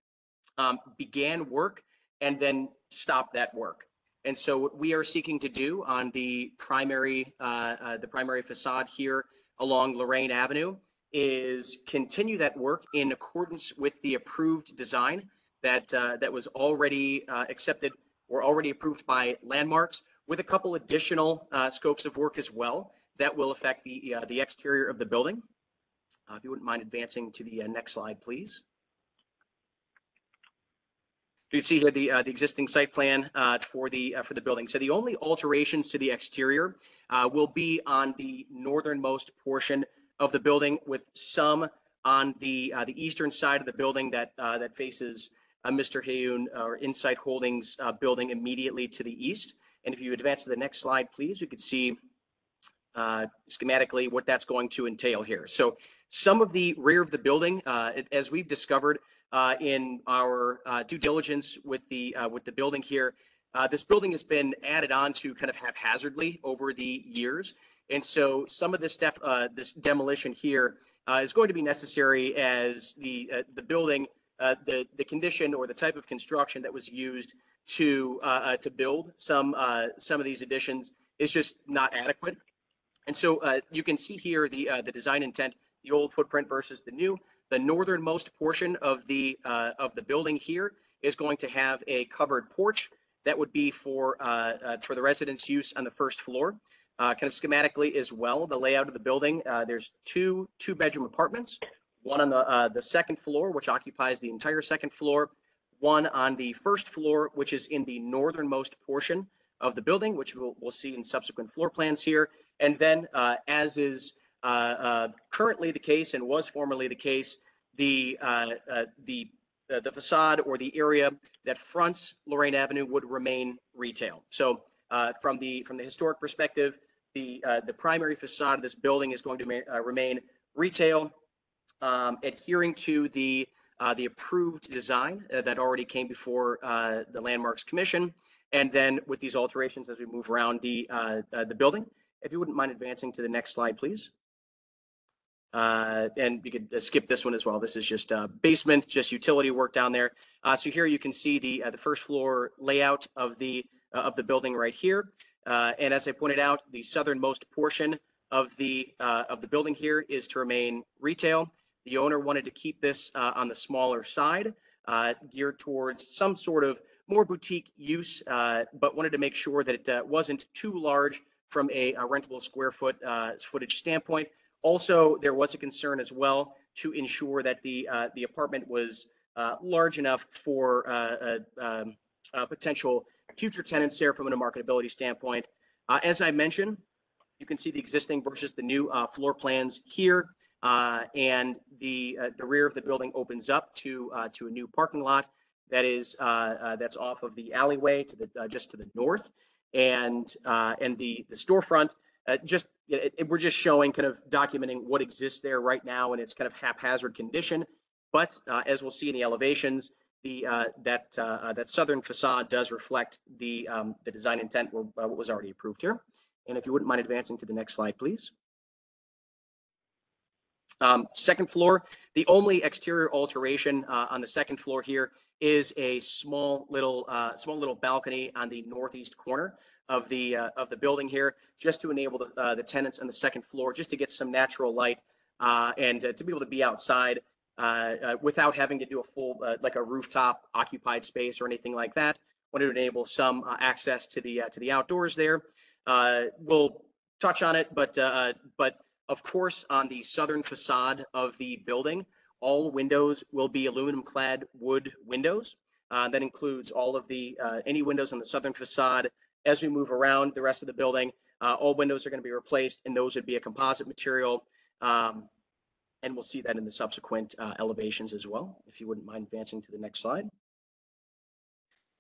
K: began work, and then stopped that work. And so what we are seeking to do on the primary facade here along Lorraine Avenue is continue that work in accordance with the approved design that was already accepted or already approved by Landmarks, with a couple additional scopes of work as well that will affect the exterior of the building. If you wouldn't mind advancing to the next slide, please. You see here the existing site plan for the building. So the only alterations to the exterior will be on the northernmost portion of the building, with some on the eastern side of the building that faces Mr. Hayoun or Insight Holdings building immediately to the east. And if you advance to the next slide, please, you could see schematically what that's going to entail here. So some of the rear of the building, as we've discovered in our due diligence with the building here, this building has been added on to kind of haphazardly over the years. And so some of this this demolition here is going to be necessary as the building, the condition or the type of construction that was used to build some of these additions is just not adequate. And so you can see here the design intent, the old footprint versus the new. The northernmost portion of the building here is going to have a covered porch that would be for the residents' use on the first floor. Kind of schematically as well, the layout of the building, there's two bedroom apartments, one on the second floor, which occupies the entire second floor, one on the first floor, which is in the northernmost portion of the building, which we'll see in subsequent floor plans here. And then, as is currently the case and was formerly the case, the facade or the area that fronts Lorraine Avenue would remain retail. So from the historic perspective, the primary facade of this building is going to remain retail, adhering to the approved design that already came before the Landmarks Commission. And then with these alterations as we move around the building, if you wouldn't mind advancing to the next slide, please. And you could skip this one as well. This is just basement, just utility work down there. So here you can see the first floor layout of the building right here. And as I pointed out, the southernmost portion of the building here is to remain retail. The owner wanted to keep this on the smaller side, geared towards some sort of more boutique use, but wanted to make sure that it wasn't too large from a rentable square footage standpoint. Also, there was a concern as well to ensure that the apartment was large enough for potential future tenants there from a marketability standpoint. As I mentioned, you can see the existing versus the new floor plans here, and the rear of the building opens up to a new parking lot that is that's off of the alleyway to the just to the north, and the storefront. We're just showing, kind of documenting what exists there right now in its kind of haphazard condition. But as we'll see in the elevations, that southern facade does reflect the design intent, what was already approved here. And if you wouldn't mind advancing to the next slide, please. Second floor, the only exterior alteration on the second floor here is a small little balcony on the northeast corner of the building here, just to enable the tenants on the second floor just to get some natural light and to be able to be outside without having to do a full like a rooftop occupied space or anything like that. Wanted to enable some access to the outdoors there. We'll touch on it, but of course, on the southern facade of the building, all windows will be aluminum-clad wood windows. That includes all of the any windows on the southern facade. As we move around the rest of the building, all windows are going to be replaced, and those would be a composite material. And we'll see that in the subsequent elevations as well, if you wouldn't mind advancing to the next slide.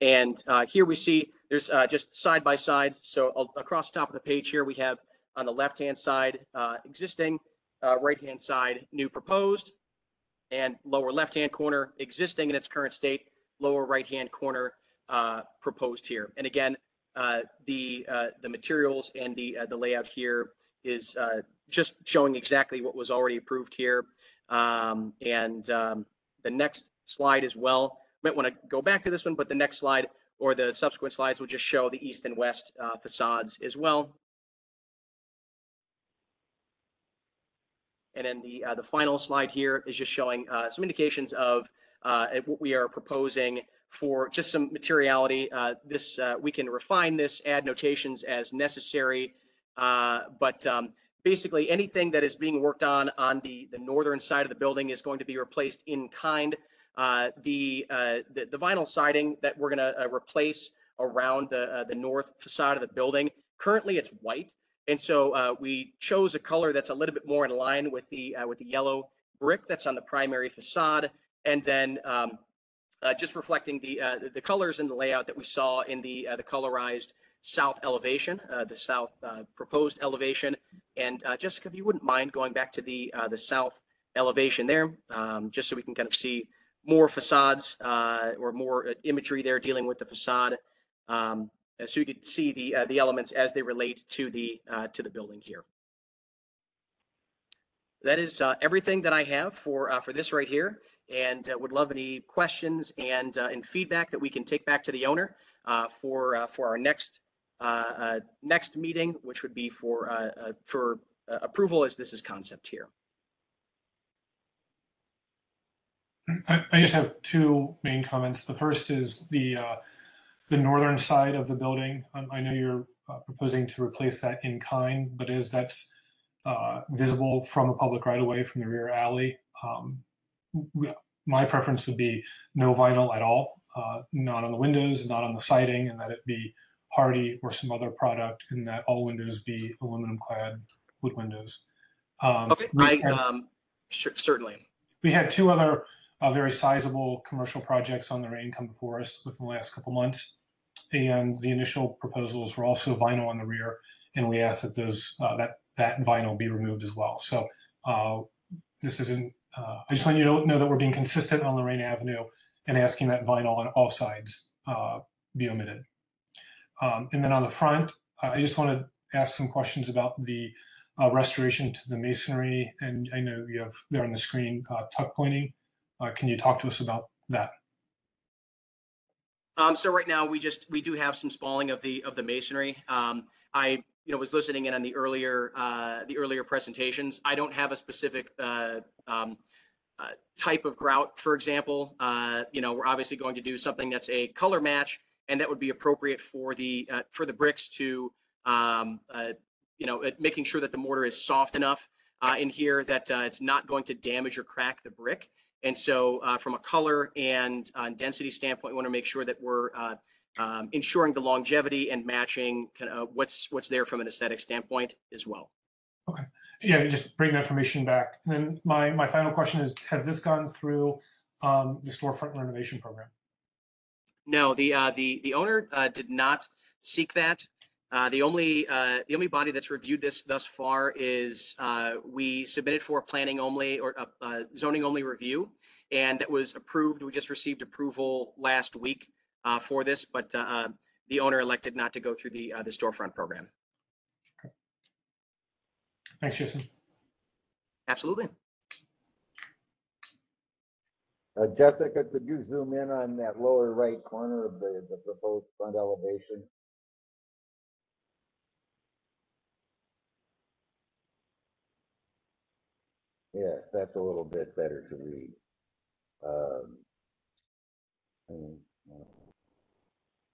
K: And here we see there's just side by sides. So across the top of the page here, we have on the left-hand side, existing, right-hand side, new proposed, and lower left-hand corner, existing in its current state, lower right-hand corner, proposed here. And again, the materials and the layout here is just showing exactly what was already approved here. The next slide as well, might want to go back to this one, but the next slide or the subsequent slides will just show the east and west facades as well. And then the final slide here is just showing some indications of what we are proposing for just some materiality. We can refine this, add notations as necessary, but basically anything that is being worked on the northern side of the building is going to be replaced in kind. The vinyl siding that we're going to replace around the north facade of the building, currently it's white. And so we chose a color that's a little bit more in line with the yellow brick that's on the primary facade, and then just reflecting the colors and the layout that we saw in the colorized south elevation, the south proposed elevation. And Jessica, if you wouldn't mind going back to the south elevation there, just so we can kind of see more facades or more imagery there dealing with the facade. So you could see the elements as they relate to the building here. That is everything that I have for this right here, and would love any questions and feedback that we can take back to the owner for our next meeting, which would be for approval as this is concept here.
F: I just have two main comments. The first is the northern side of the building. I know you're proposing to replace that in kind, but as that's visible from a public right-of-way from the rear alley, my preference would be no vinyl at all, not on the windows, not on the siding, and that it be hardy or some other product, and that all windows be aluminum-clad wood windows.
K: Okay, certainly.
F: We had two other very sizable commercial projects on the range come before us within the last couple months. And the initial proposals were also vinyl on the rear, and we asked that those that vinyl be removed as well. So this isn't. I just want you to know that we're being consistent on Lorraine Avenue and asking that vinyl on all sides be omitted. And then on the front, I just want to ask some questions about the restoration to the masonry. And I know you have there on the screen tuck pointing. Can you talk to us about that?
K: So right now we do have some spalling of the masonry. I was listening in on the earlier presentations. I don't have a specific type of grout, for example. We're obviously going to do something that's a color match, and that would be appropriate for the bricks to making sure that the mortar is soft enough in here that it's not going to damage or crack the brick. And so from a color and density standpoint, we want to make sure that we're ensuring the longevity and matching kind of what's there from an aesthetic standpoint as well.
F: Okay. Yeah, just bring that information back. And then my final question is, has this gone through the storefront renovation program?
K: No, the owner did not seek that. The only body that's reviewed this thus far is we submitted for planning only or zoning only review, and that was approved. We just received approval last week for this, but the owner elected not to go through the storefront program.
F: Okay. Thanks, Jason.
K: Absolutely.
C: Jessica, could you zoom in on that lower right corner of the proposed front elevation? Yes, that's a little bit better to read.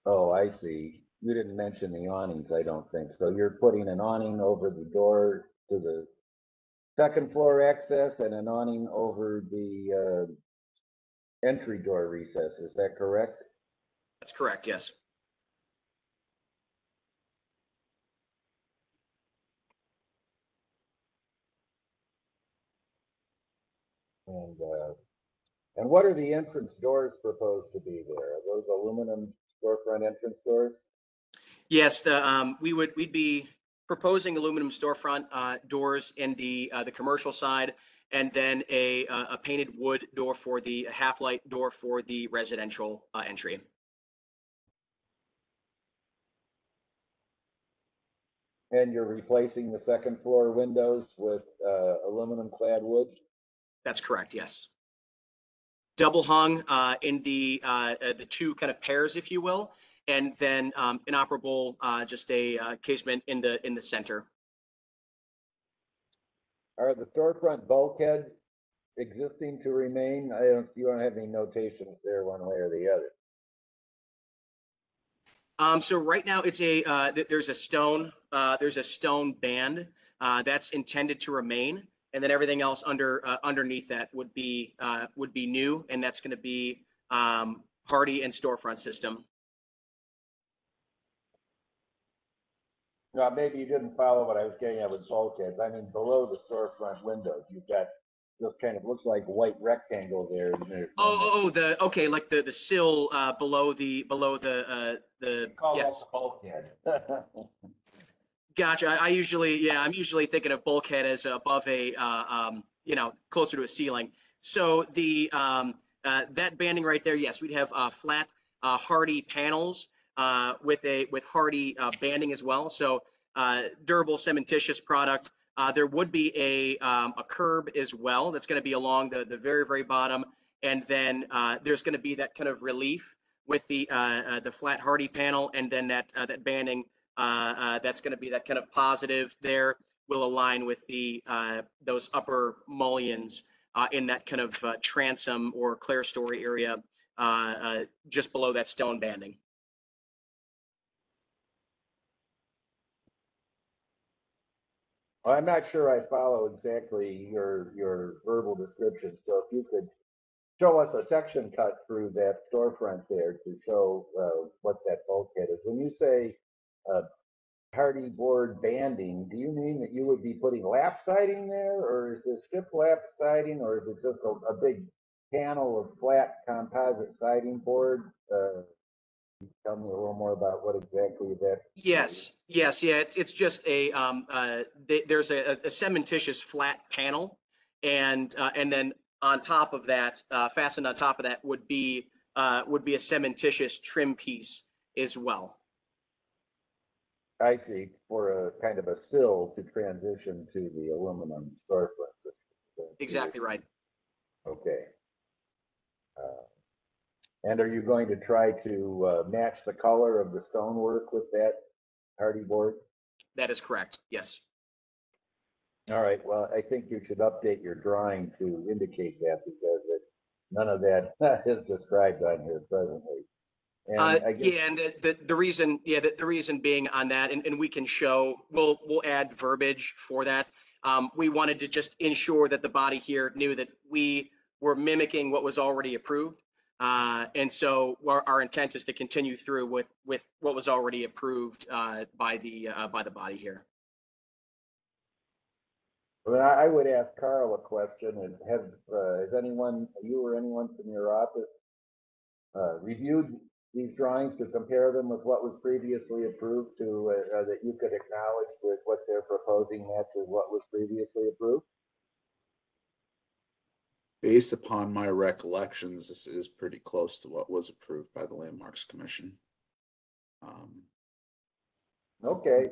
C: Oh, I see. You didn't mention the awnings, I don't think. So you're putting an awning over the door to the second floor access and an awning over the entry door recess. Is that correct?
K: That's correct, yes.
C: And what are the entrance doors proposed to be there? Are those aluminum storefront entrance doors?
K: Yes, we'd be proposing aluminum storefront doors in the commercial side, and then a painted wood door for the half-light door for the residential entry.
C: And you're replacing the second floor windows with aluminum clad wood?
K: That's correct, yes. Double hung in the two kind of pairs, if you will, and then inoperable, just a casement in the center.
C: Are the storefront bulkheads existing to remain? You don't have any notations there one way or the other.
K: So right now it's there's a stone band that's intended to remain, and then everything else underneath that would be new, and that's going to be hardy and storefront system.
C: Now, maybe you didn't follow what I was getting at with bulkheads. I mean, below the storefront windows, you've got this kind of looks like white rectangle there. And there's
K: Okay, like the sill below the yes.
C: Bulkhead.
K: Gotcha. I'm usually thinking of bulkhead as above a closer to a ceiling. So the that banding right there, yes, we'd have flat hardy panels with hardy banding as well. So durable cementitious product. There would be a curb as well that's going to be along the very bottom, and then there's going to be that kind of relief with the flat hardy panel, and then that banding that's going to be that kind of positive there will align with the those upper mullions in that kind of transom or clerestory area just below that stone banding.
C: Well, I'm not sure I follow exactly your verbal description. So if you could show us a section cut through that storefront there to show what that bulkhead is. When you say hardy board banding, do you mean that you would be putting lap siding there, or is this strip lap siding, or is it just a big panel of flat composite siding board? Tell me a little more about what exactly that.
K: Yes, yeah. It's just a there's a cementitious flat panel, and then on top of that, fastened on top of that would be a cementitious trim piece as well.
C: I see, for a kind of a sill to transition to the aluminum storefront system.
K: Exactly right.
C: Okay. And are you going to try to match the color of the stonework with that hardy board?
K: That is correct. Yes.
C: All right. Well, I think you should update your drawing to indicate that, because none of that is described on here presently. And I guess,
K: yeah, and the reason being on that, and we can show, we'll add verbiage for that. We wanted to just ensure that the body here knew that we were mimicking what was already approved. And so our intent is to continue through with what was already approved by the body here.
C: well, I would ask Carl a question. And has anyone, you or anyone from your office, reviewed these drawings to compare them with what was previously approved, to that you could acknowledge that what they're proposing matches what was previously approved?
D: Based upon my recollections, this is pretty close to what was approved by the Landmarks Commission.
C: Okay.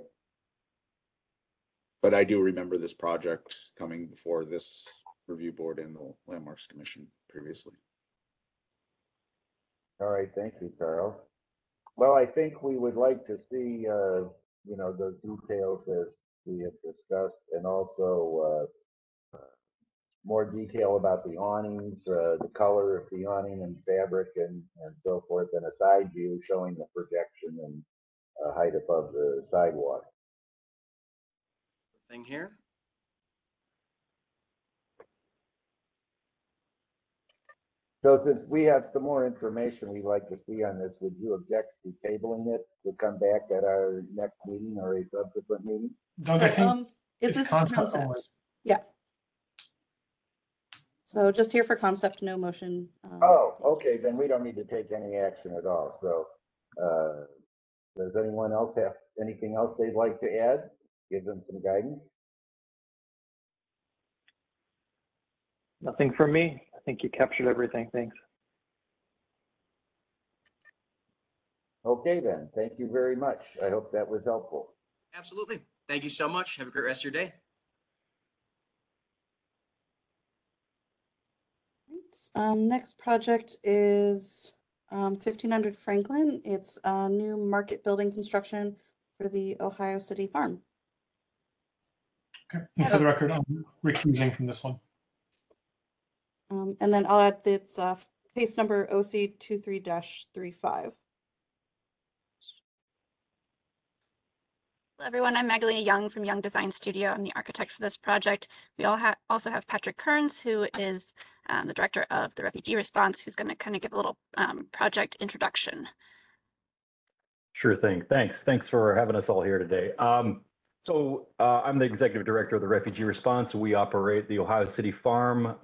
D: But I do remember this project coming before this review board and the Landmarks Commission previously.
C: All right, thank you, Carl. Well, I think we would like to see, those details as we have discussed, and also more detail about the awnings, the color of the awning and fabric, and so forth, and a side view showing the projection and height above the sidewalk.
K: Thing here.
C: So since we have some more information we'd like to see on this, would you object to tabling it to come back at our next meeting or a subsequent meeting?
F: Doug, I think
A: If
F: it's
A: this is
F: concept only.
A: concept, yeah. So just here for concept, no motion.
C: Oh, okay, then we don't need to take any action at all. So, does anyone else have anything else they'd like to add? Give them some guidance?
E: Nothing from me. I think you captured everything. Thanks.
C: Okay, then. Thank you very much. I hope that was helpful.
K: Absolutely. Thank you so much. Have a great rest of your day.
A: Next project is 1500 Franklin. It's a new market building construction for the Ohio City Farm.
F: Okay, and for the record, I'm recusing from this one.
A: And then I'll add its case number OC23-35.
L: Hello, everyone. I'm Magdalena Young from Young Design Studio. I'm the architect for this project. We also have Patrick Kearns, who is the director of the refugee response, who's going to kind of give a little project introduction.
M: Sure thing. Thanks for having us all here today. I'm the executive director of the refugee response. We operate the Ohio City Farm.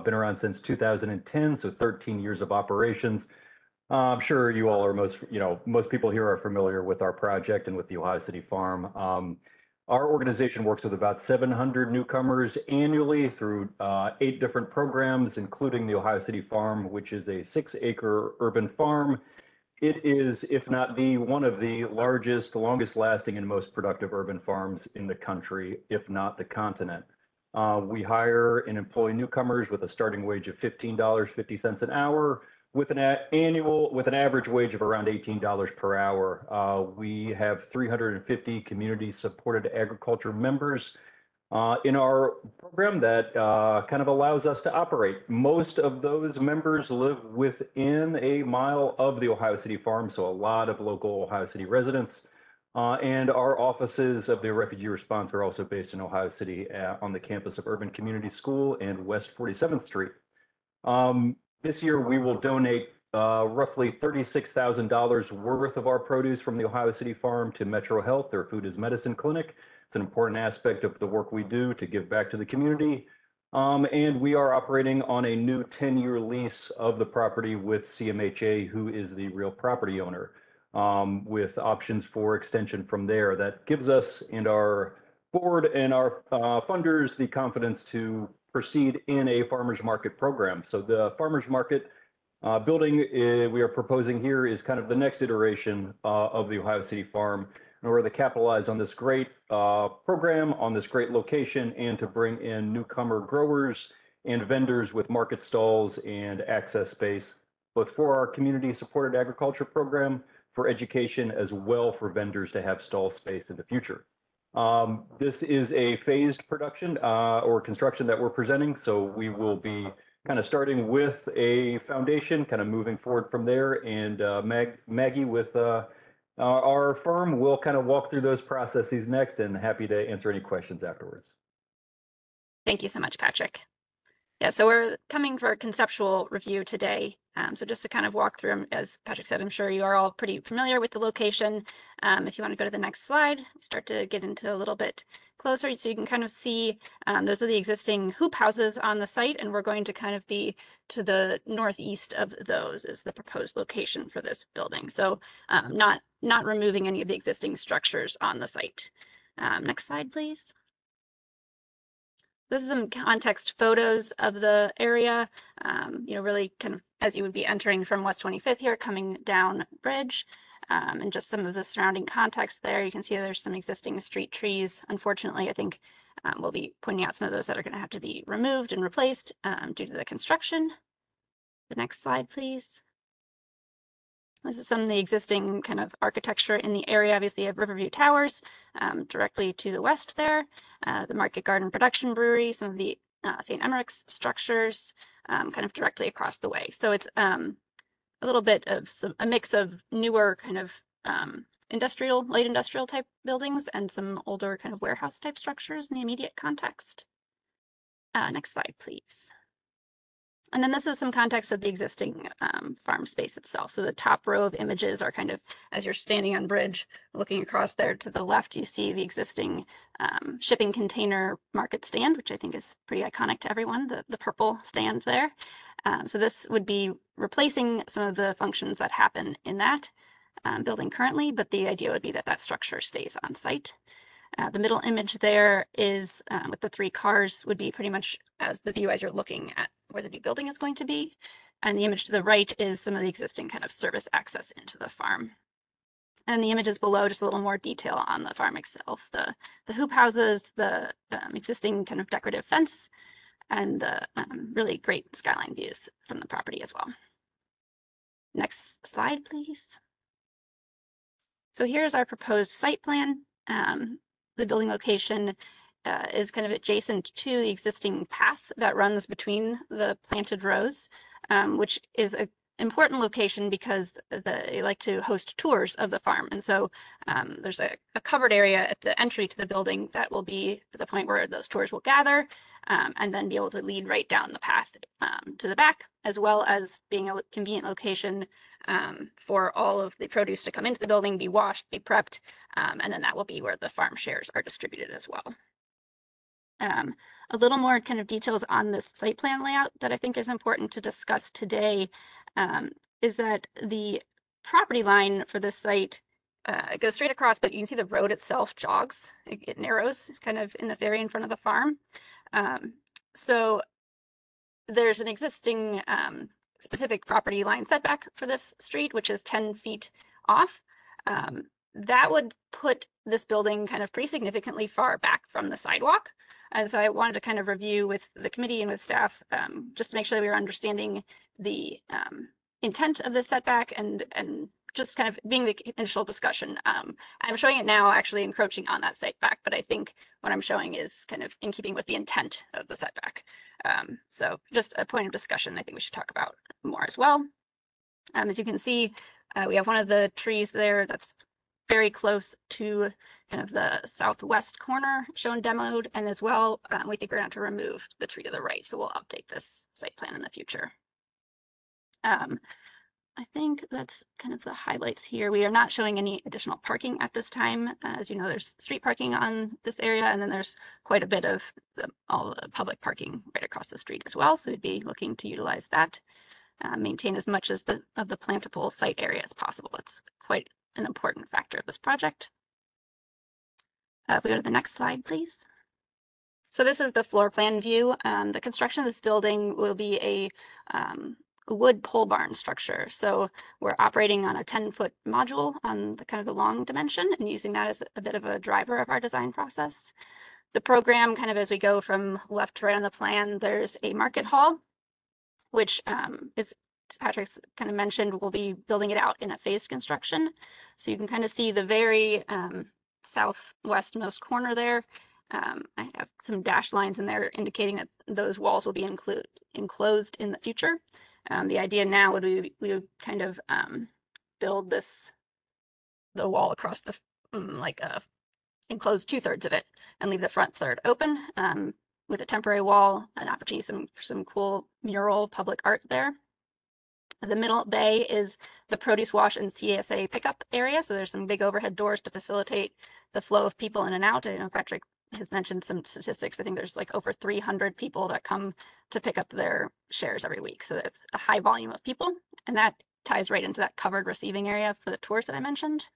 M: Been around since 2010, so 13 years of operations. I'm sure you all are most people here are familiar with our project and with the Ohio City Farm. Our organization works with about 700 newcomers annually through 8 different programs, including the Ohio City Farm, which is a 6-acre urban farm. It is, if not one of the largest, longest lasting, and most productive urban farms in the country, if not the continent. We hire and employ newcomers with a starting wage of $15.50 an hour, with an average wage of around $18 per hour. We have 350 community supported agriculture members in our program that kind of allows us to operate. Most of those members live within a mile of the Ohio City Farm, so a lot of local Ohio City residents. And our offices of the Refugee Response are also based in Ohio City on the campus of Urban Community School and West 47th Street. This year, we will donate roughly $36,000 worth of our produce from the Ohio City Farm to Metro Health, their food is medicine clinic. It's an important aspect of the work we do to give back to the community. And we are operating on a new 10-year lease of the property with CMHA, who is the real property owner, with options for extension from there. That gives us and our board and our funders the confidence to proceed in a farmers market program. So the farmers market building we are proposing here is kind of the next iteration of the Ohio City Farm in order to capitalize on this great program, on this great location, and to bring in newcomer growers and vendors with market stalls and access space, both for our community supported agriculture program, for education, as well for vendors to have stall space in the future. This is a phased production or construction that we're presenting. So we will be kind of starting with a foundation, kind of moving forward from there. And Maggie with our firm will kind of walk through those processes next, and happy to answer any questions afterwards.
L: Thank you so much, Patrick. Yeah, so we're coming for a conceptual review today. So just to kind of walk through them, as Patrick said, I'm sure you are all pretty familiar with the location. If you want to go to the next slide, start to get into a little bit closer so you can kind of see those are the existing hoop houses on the site, and we're going to kind of be to the northeast of those is the proposed location for this building. So not removing any of the existing structures on the site. Next slide, please. This is some context photos of the area, really kind of as you would be entering from West 25th here, coming down bridge, and just some of the surrounding context there. You can see there's some existing street trees. Unfortunately, I think we'll be pointing out some of those that are going to have to be removed and replaced due to the construction. The next slide, please. This is some of the existing kind of architecture in the area. Obviously, you have Riverview Towers directly to the west there, the Market Garden Production Brewery, some of the St. Emmerich's structures kind of directly across the way. So it's a little bit of a mix of newer kind of light industrial type buildings and some older kind of warehouse type structures in the immediate context. Next slide, please. And then this is some context of the existing farm space itself. So the top row of images are kind of, as you're standing on bridge, looking across there to the left, you see the existing shipping container market stand, which I think is pretty iconic to everyone, the purple stand there. So this would be replacing some of the functions that happen in that building currently, but the idea would be that that structure stays on site. The middle image there is with the 3 cars would be pretty much as the view as you're looking at where the new building is going to be. And the image to the right is some of the existing kind of service access into the farm. And the images below, just a little more detail on the farm itself, the hoop houses, the existing kind of decorative fence, and the really great skyline views from the property as well. Next slide, please. So here's our proposed site plan. The building location is kind of adjacent to the existing path that runs between the planted rows, which is an important location because they like to host tours of the farm. And so there's a covered area at the entry to the building that will be the point where those tours will gather and then be able to lead right down the path to the back, as well as being a convenient location for all of the produce to come into the building, be washed, be prepped, and then that will be where the farm shares are distributed as well. A little more kind of details on this site plan layout that I think is important to discuss today is that the property line for this site goes straight across, but you can see the road itself jogs. It narrows kind of in this area in front of the farm. So there's an existing specific property line setback for this street, which is 10 feet off. That would put this building kind of pretty significantly far back from the sidewalk. And so I wanted to kind of review with the committee and with staff just to make sure that we were understanding the intent of this setback and just kind of being the initial discussion. I'm showing it now actually encroaching on that setback, but I think what I'm showing is kind of in keeping with the intent of the setback. So just a point of discussion I think we should talk about more as well. As you can see, we have one of the trees there that's very close to kind of the southwest corner shown demoed, and as well, we think we're going to have to remove the tree to the right, so we'll update this site plan in the future. I think that's kind of the highlights here. We are not showing any additional parking at this time. As you know, there's street parking on this area, and then there's quite a bit of all the public parking right across the street as well, so we'd be looking to utilize that. Maintain as much as of the plantable site area as possible. It's quite an important factor of this project. If we go to the next slide, please. So this is the floor plan view. The construction of this building will be a wood pole barn structure. So we're operating on a 10-foot module on the kind of the long dimension and using that as a bit of a driver of our design process. The program kind of as we go from left to right on the plan, there's a market hall, which is Patrick's kind of mentioned, we'll be building it out in a phased construction. So you can kind of see the very southwestmost corner there. I have some dashed lines in there indicating that those walls will be enclosed in the future. The idea now would be we would kind of build the wall across the enclose 2/3 of it and leave the front third open with a temporary wall, an opportunity for some cool mural public art there. The middle bay is the produce wash and CSA pickup area. So there's some big overhead doors to facilitate the flow of people in and out. I know Patrick has mentioned some statistics. I think there's like over 300 people that come to pick up their shares every week. So that's a high volume of people. And that ties right into that covered receiving area for the tours that I mentioned.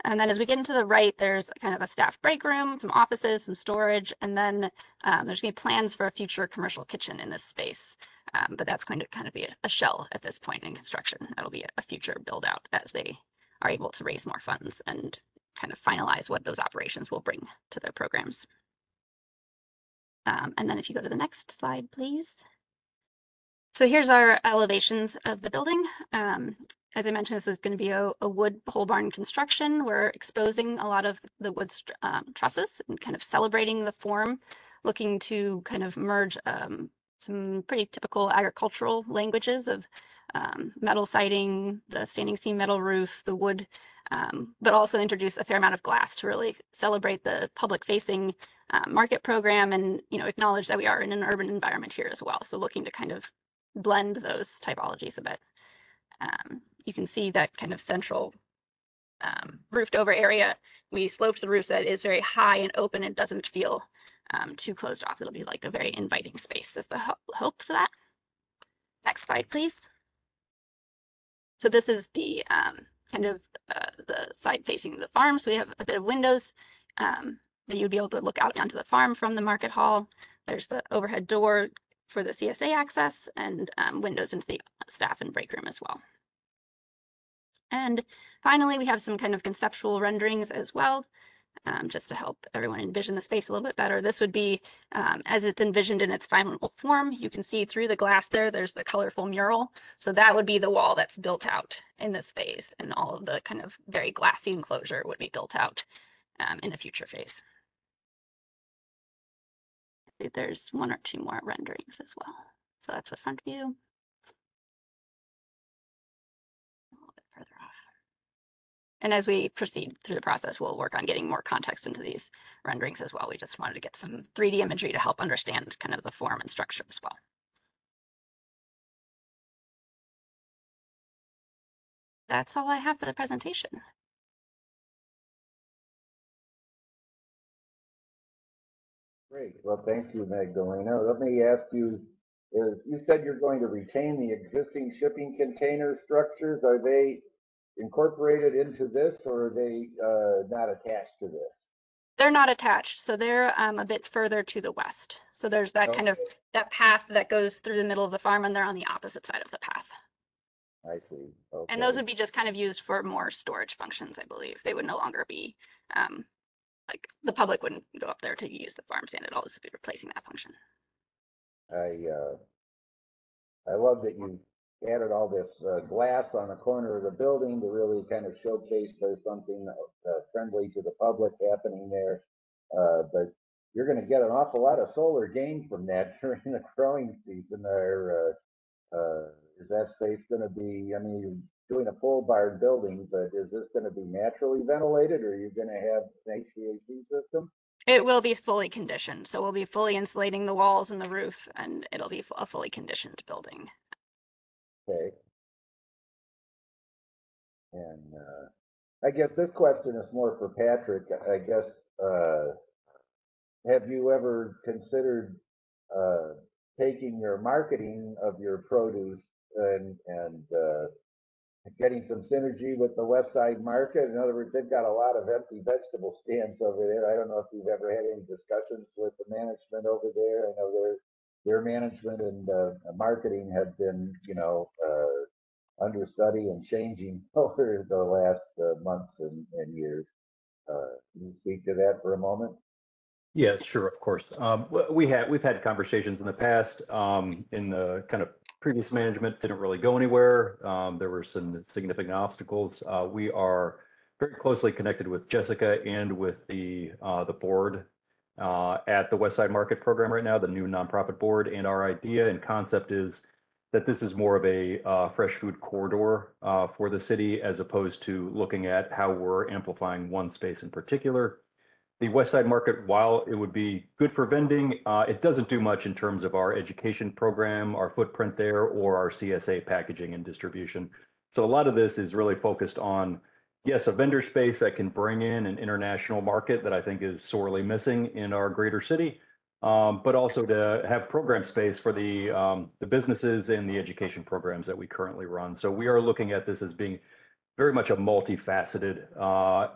L: And then as we get into the right, there's kind of a staff break room, some offices, some storage, and then there's going to be plans for a future commercial kitchen in this space. But that's going to kind of be a shell at this point in construction. That'll be a future build out as they are able to raise more funds and kind of finalize what those operations will bring to their programs. And then if you go to the next slide, please. So here's our elevations of the building. As I mentioned, this is going to be a wood pole barn construction. We're exposing a lot of the wood trusses and kind of celebrating the form, looking to kind of merge some pretty typical agricultural languages of metal siding, the standing seam metal roof, the wood, but also introduce a fair amount of glass to really celebrate the public-facing market program and acknowledge that we are in an urban environment here as well. So looking to kind of blend those typologies a bit. You can see that kind of central roofed over area. We sloped the roof so that it is very high and open and doesn't feel too closed off. It'll be like a very inviting space is the hope for that. Next slide, please. So this is the kind of the side facing the farm. So we have a bit of windows that you'd be able to look out onto the farm from the market hall. There's the overhead door for the CSA access and windows into the staff and break room as well. And finally, we have some kind of conceptual renderings as well, just to help everyone envision the space a little bit better. This would be as it's envisioned in its final form. You can see through the glass there's the colorful mural. So that would be the wall that's built out in this phase, and all of the kind of very glassy enclosure would be built out in a future phase. There's one or two more renderings as well. So that's the front view. A little bit further off. And as we proceed through the process, we'll work on getting more context into these renderings as well. We just wanted to get some 3D imagery to help understand kind of the form and structure as well. That's all I have for the presentation.
C: Great. Well, thank you, Magdalena. Let me ask you, you said you're going to retain the existing shipping container structures. Are they incorporated into this, or are they not attached to this?
L: They're not attached, so they're a bit further to the west. So there's that kind of that path that goes through the middle of the farm, and they're on the opposite side of the path.
C: I see. Okay.
L: And those would be just kind of used for more storage functions, I believe. They would no longer be like the public wouldn't go up there to use the farm stand at all. This would be replacing that function.
C: I love that you added all this glass on the corner of the building to really kind of showcase there's something friendly to the public happening there. But you're going to get an awful lot of solar gain from that during the growing season there. Is that space going to be, I mean, you're doing a pole barn building, but is this going to be naturally ventilated, or are you going to have an HVAC system?
L: It will be fully conditioned. So we'll be fully insulating the walls and the roof, and it'll be a fully conditioned building.
C: Okay. And I guess this question is more for Patrick. I guess, have you ever considered taking your marketing of your produce and getting some synergy with the West Side Market? In other words, they've got a lot of empty vegetable stands over there. I don't know if you've ever had any discussions with the management over there. I know their management and marketing have been, you know, understudy and changing over the last months and years. Can you speak to that for a moment?
M: Yes, sure, of course. We've had conversations in the past. In the kind of previous management, didn't really go anywhere. There were some significant obstacles. We are very closely connected with Jessica and with the board at the West Side Market program right now, the new nonprofit board. And our idea and concept is that this is more of a fresh food corridor for the city, as opposed to looking at how we're amplifying one space in particular. The West Side Market, while it would be good for vending, it doesn't do much in terms of our education program, our footprint there, or our CSA packaging and distribution. So a lot of this is really focused on, yes, a vendor space that can bring in an international market that I think is sorely missing in our greater city, but also to have program space for the businesses and the education programs that we currently run. So we are looking at this as being very much a multifaceted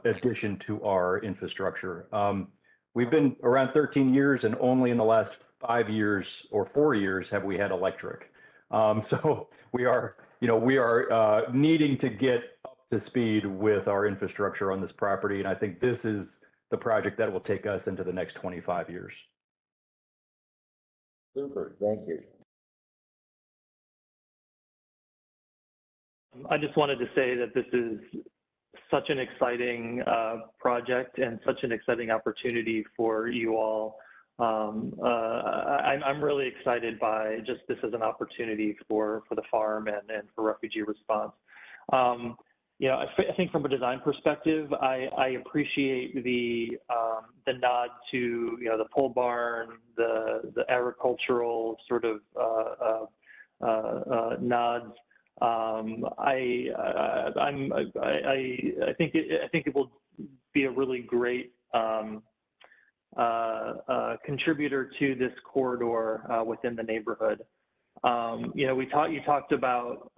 M: addition to our infrastructure. We've been around 13 years, and only in the last 5 years or 4 years have we had electric. So we are needing to get up to speed with our infrastructure on this property, and I think this is the project that will take us into the next 25 years.
C: Super, thank you.
E: I just wanted to say that this is such an exciting project and such an exciting opportunity for you all. I'm really excited by just this as an opportunity for the farm and for refugee response. You know, I think from a design perspective, I appreciate the nod to, you know, the pole barn, the agricultural sort of nods. I think it will be a really great contributor to this corridor within the neighborhood. You know, you talked about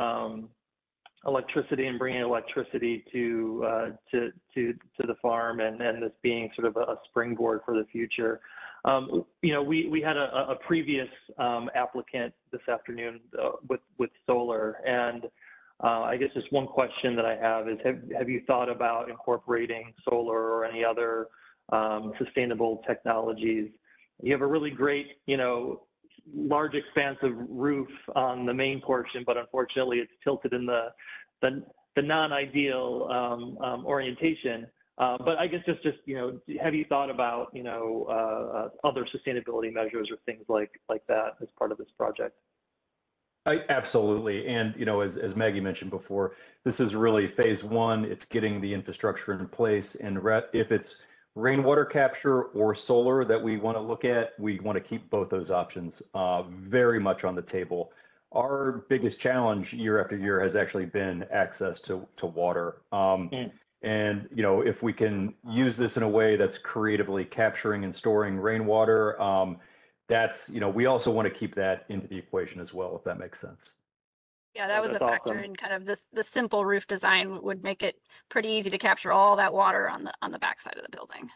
E: electricity and bringing electricity to the farm, and this being sort of a springboard for the future. You know, we had a previous applicant this afternoon with solar, and I guess just one question that I have is, have you thought about incorporating solar or any other sustainable technologies? You have a really great, you know, large expansive roof on the main portion, but unfortunately it's tilted in the non-ideal orientation. But I guess just you know, have you thought about, you know, other sustainability measures or things like that as part of this project?
M: Absolutely. And, you know, as Maggie mentioned before, this is really phase one. It's getting the infrastructure in place. And if it's rainwater capture or solar that we want to look at, we want to keep both those options very much on the table. Our biggest challenge year after year has actually been access to water. And, you know, if we can use this in a way that's creatively capturing and storing rainwater, that's, you know, we also want to keep that into the equation as well, if that makes sense.
L: Yeah, that was a
E: That's
L: factor
E: awesome.
L: in kind of the simple roof design would make it pretty easy to capture all that water on the backside of the building.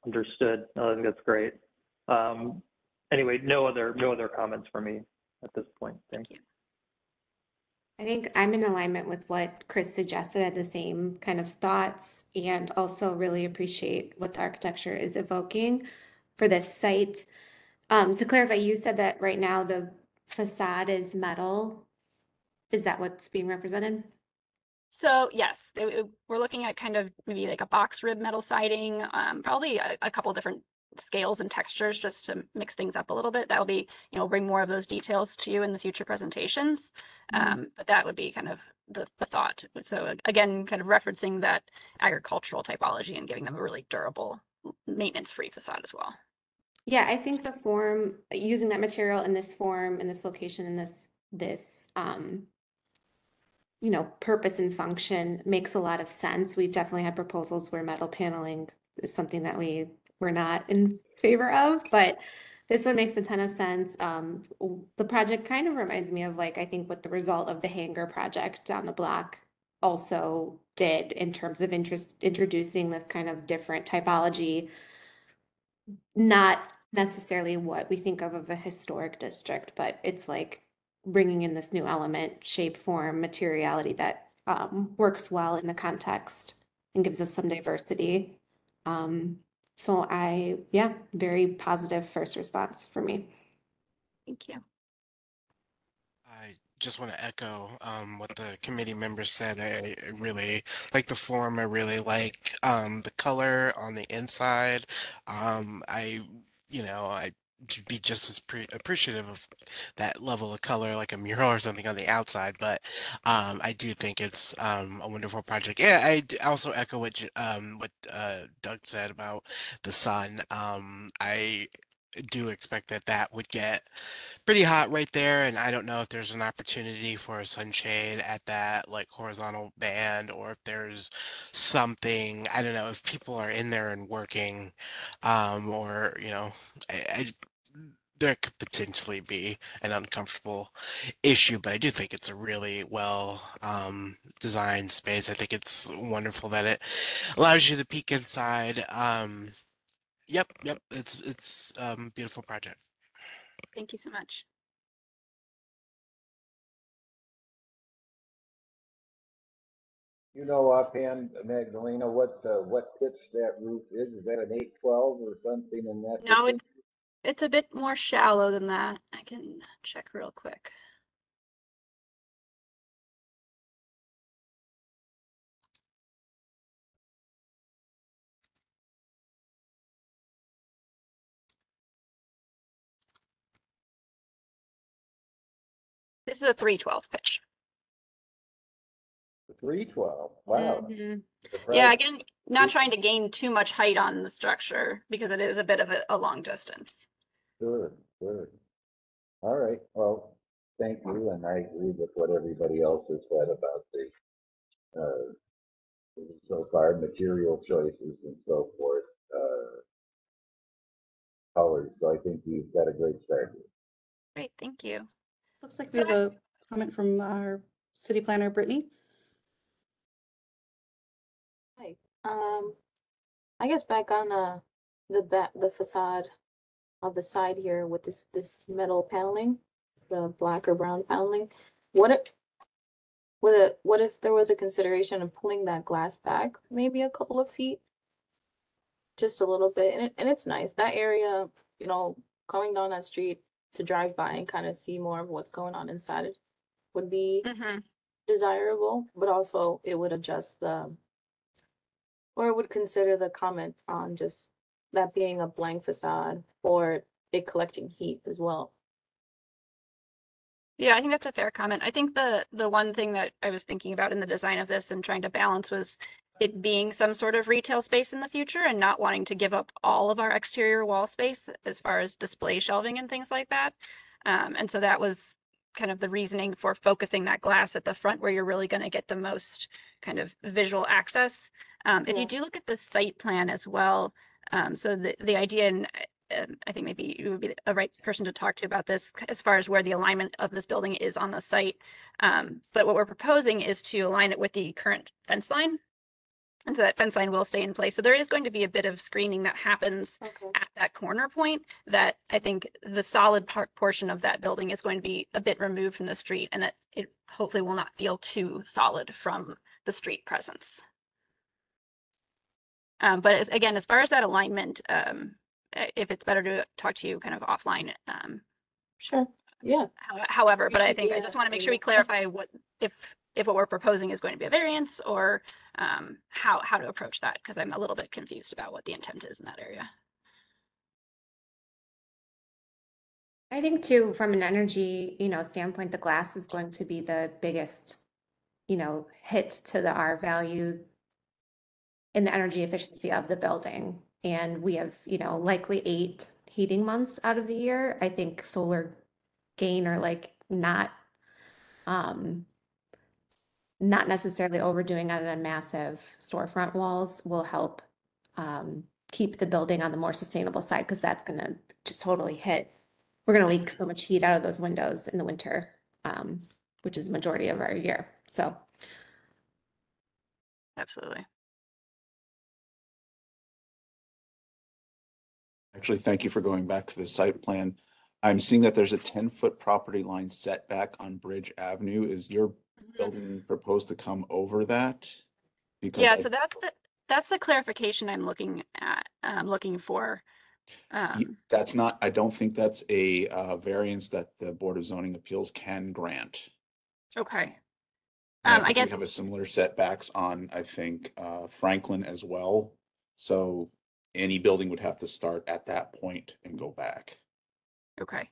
E: Understood. No, I think that's great. Anyway, no other comments for me at this point. Thank you.
I: I think I'm in alignment with what Chris suggested. I had the same kind of thoughts, and also really appreciate what the architecture is evoking for this site. To clarify, you said that right now the facade is metal. Is that what's being represented?
L: So yes, we're looking at kind of maybe like a box rib metal siding, probably a couple different scales and textures just to mix things up a little bit. That'll be, you know, bring more of those details to you in the future presentations. But that would be kind of the thought. So again, kind of referencing that agricultural typology and giving them a really durable, maintenance-free facade as well.
I: Yeah, I think the form, using that material in this form, in this location, in this you know, purpose and function makes a lot of sense. We've definitely had proposals where metal paneling is something that we're not in favor of, but this one makes a ton of sense. The project kind of reminds me of, like, I think what the result of the hangar project down the block also did in terms of introducing this kind of different typology, not necessarily what we think of a historic district, but it's like bringing in this new element, shape, form, materiality that works well in the context and gives us some diversity. So yeah, very positive first response for me.
L: Thank you.
J: I just want to echo what the committee members said. I really like the form. I really like the color on the inside. I'd be just as appreciative of that level of color, like a mural or something on the outside. But I do think it's a wonderful project. Yeah, also echo what Doug said about the sun. I do expect that would get pretty hot right there, and I don't know if there's an opportunity for a sunshade at that like horizontal band, or if there's something, I don't know, if people are in there and working, or you know, there could potentially be an uncomfortable issue, but I do think it's a really well designed space. I think it's wonderful that it allows you to peek inside. Yep, it's beautiful project.
L: Thank you so much.
C: You know offhand, Magdalena, what pitch that roof is? Is that an 812 or something in that?
L: No, it's a bit more shallow than that. I can check real quick. This is a 312 pitch.
C: 312. Wow.
L: Yeah, again, not trying to gain too much height on the structure because it is a bit of a long distance.
C: Good, good. All right, well, thank you, and I agree with what everybody else has said about the, so far, material choices and so forth, colors, so I think you've got a great start here.
L: Great, thank you.
A: Looks like we have a comment from our city planner, Brittany.
N: Hi. I guess back on the facade of the side here with this metal paneling, the black or brown paneling. What if what if there was a consideration of pulling that glass back maybe a couple of feet, just a little bit, and it's nice that area, you know, coming down that street to drive by and kind of see more of what's going on inside it would be desirable, but also it would adjust the, or it would consider the comment on just that being a blank facade or it collecting heat as well.
L: Yeah, I think that's a fair comment. I think the one thing that I was thinking about in the design of this and trying to balance was it being some sort of retail space in the future and not wanting to give up all of our exterior wall space as far as display shelving and things like that. And so that was kind of the reasoning for focusing that glass at the front where you're really going to get the most kind of visual access. If you do look at the site plan as well, so the idea, and I think maybe you would be a right person to talk to about this as far as where the alignment of this building is on the site. But what we're proposing is to align it with the current fence line. And so that fence line will stay in place. So there is going to be a bit of screening that happens at that corner point that I think the solid portion of that building is going to be a bit removed from the street, and that it hopefully will not feel too solid from the street presence. But again, as far as that alignment, if it's better to talk to you kind of offline.
N: Sure. Yeah.
L: However, but I think I just want to make sure we clarify what if what we're proposing is going to be a variance or how to approach that, because I'm a little bit confused about what the intent is in that area.
I: I think too, from an energy, standpoint, the glass is going to be the biggest, hit to the R value in the energy efficiency of the building. And we have, likely 8 heating months out of the year. I think solar gain or like not necessarily overdoing it on massive storefront walls will help keep the building on the more sustainable side, because that's going to just totally hit. We're going to leak so much heat out of those windows in the winter, which is the majority of our year. So
L: absolutely.
D: Actually, thank you for going back to the site plan. I'm seeing that there's a 10-foot property line setback on Bridge Avenue. Is your building proposed to come over that? Because
L: yeah, so that's the clarification I'm looking at, looking for.
D: That's not, I don't think that's a variance that the Board of Zoning Appeals can grant.
L: Okay.
D: I
L: guess
D: we have a similar setbacks on, I think, Franklin as well. So any building would have to start at that point and go back.
L: Okay.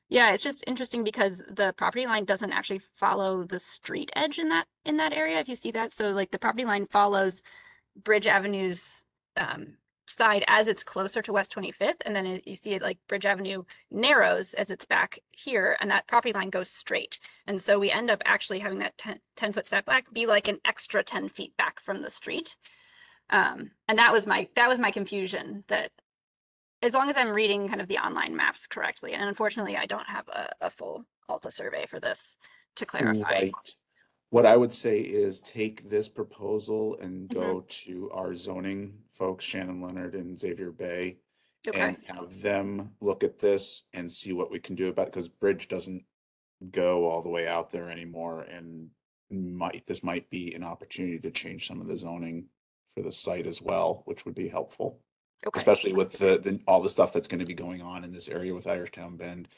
L: Yeah, it's just interesting because the property line doesn't actually follow the street edge in that area, if you see that. So like the property line follows Bridge Avenue's side as it's closer to West 25th, and then you see it like Bridge Avenue narrows as it's back here, and that property line goes straight. And so we end up actually having that 10-foot setback be like an extra 10 feet back from the street. And that was my confusion, that as long as I'm reading kind of the online maps correctly, and unfortunately I don't have a full Alta survey for this to clarify.
D: Right. What I would say is take this proposal and go to our zoning folks, Shannon Leonard and Xavier Bay, and have them look at this and see what we can do about it, because Bridge doesn't go all the way out there anymore, and this might be an opportunity to change some of the zoning for the site as well, which would be helpful. Especially with the all the stuff that's going to be going on in this area with Irishtown Bend,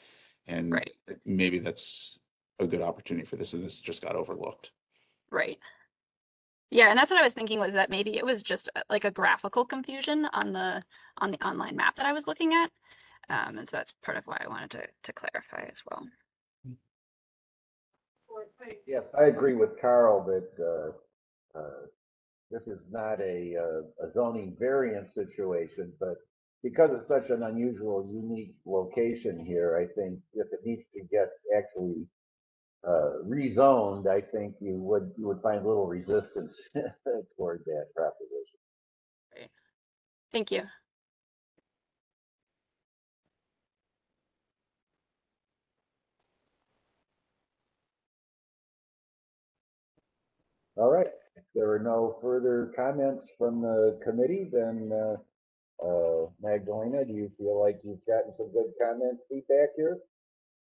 D: and maybe that's a good opportunity for this, and this just got overlooked.
L: Right. Yeah, and that's what I was thinking, was that maybe it was just like a graphical confusion on the online map that I was looking at, and so that's part of why I wanted to clarify as well.
C: Yes, I agree with Carl that this is not a zoning variance situation, but because it's such an unusual, unique location here, I think if it needs to get actually rezoned, I think you would find little resistance toward that proposition.
L: Great. Thank you.
C: All right. If there are no further comments from the committee, then Magdalena, do you feel like you've gotten some good comment feedback here?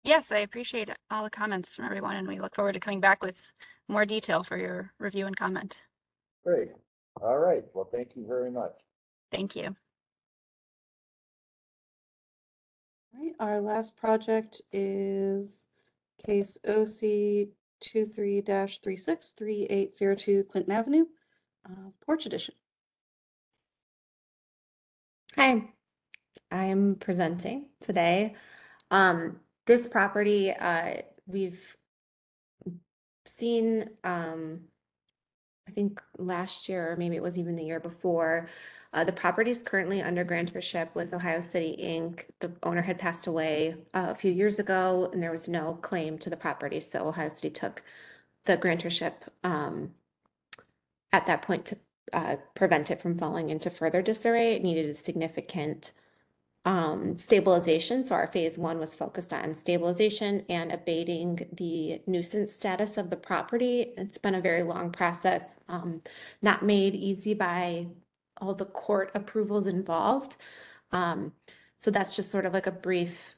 L: Yes, I appreciate all the comments from everyone, and we look forward to coming back with more detail for your review and comment.
C: Great. All right. Well, thank you very much.
L: Thank you.
A: All right, our last project is case OC 23-363802 Clinton Avenue, porch addition.
I: Hi, I'm presenting today. This property, we've seen, I think last year, or maybe it was even the year before, the property is currently under grantorship with Ohio City Inc. The owner had passed away a few years ago, and there was no claim to the property, so Ohio City took the grantorship at that point to prevent it from falling into further disarray. It needed a significant stabilization. So our phase one was focused on stabilization and abating the nuisance status of the property. It's been a very long process, not made easy by all the court approvals involved. So that's just sort of like a brief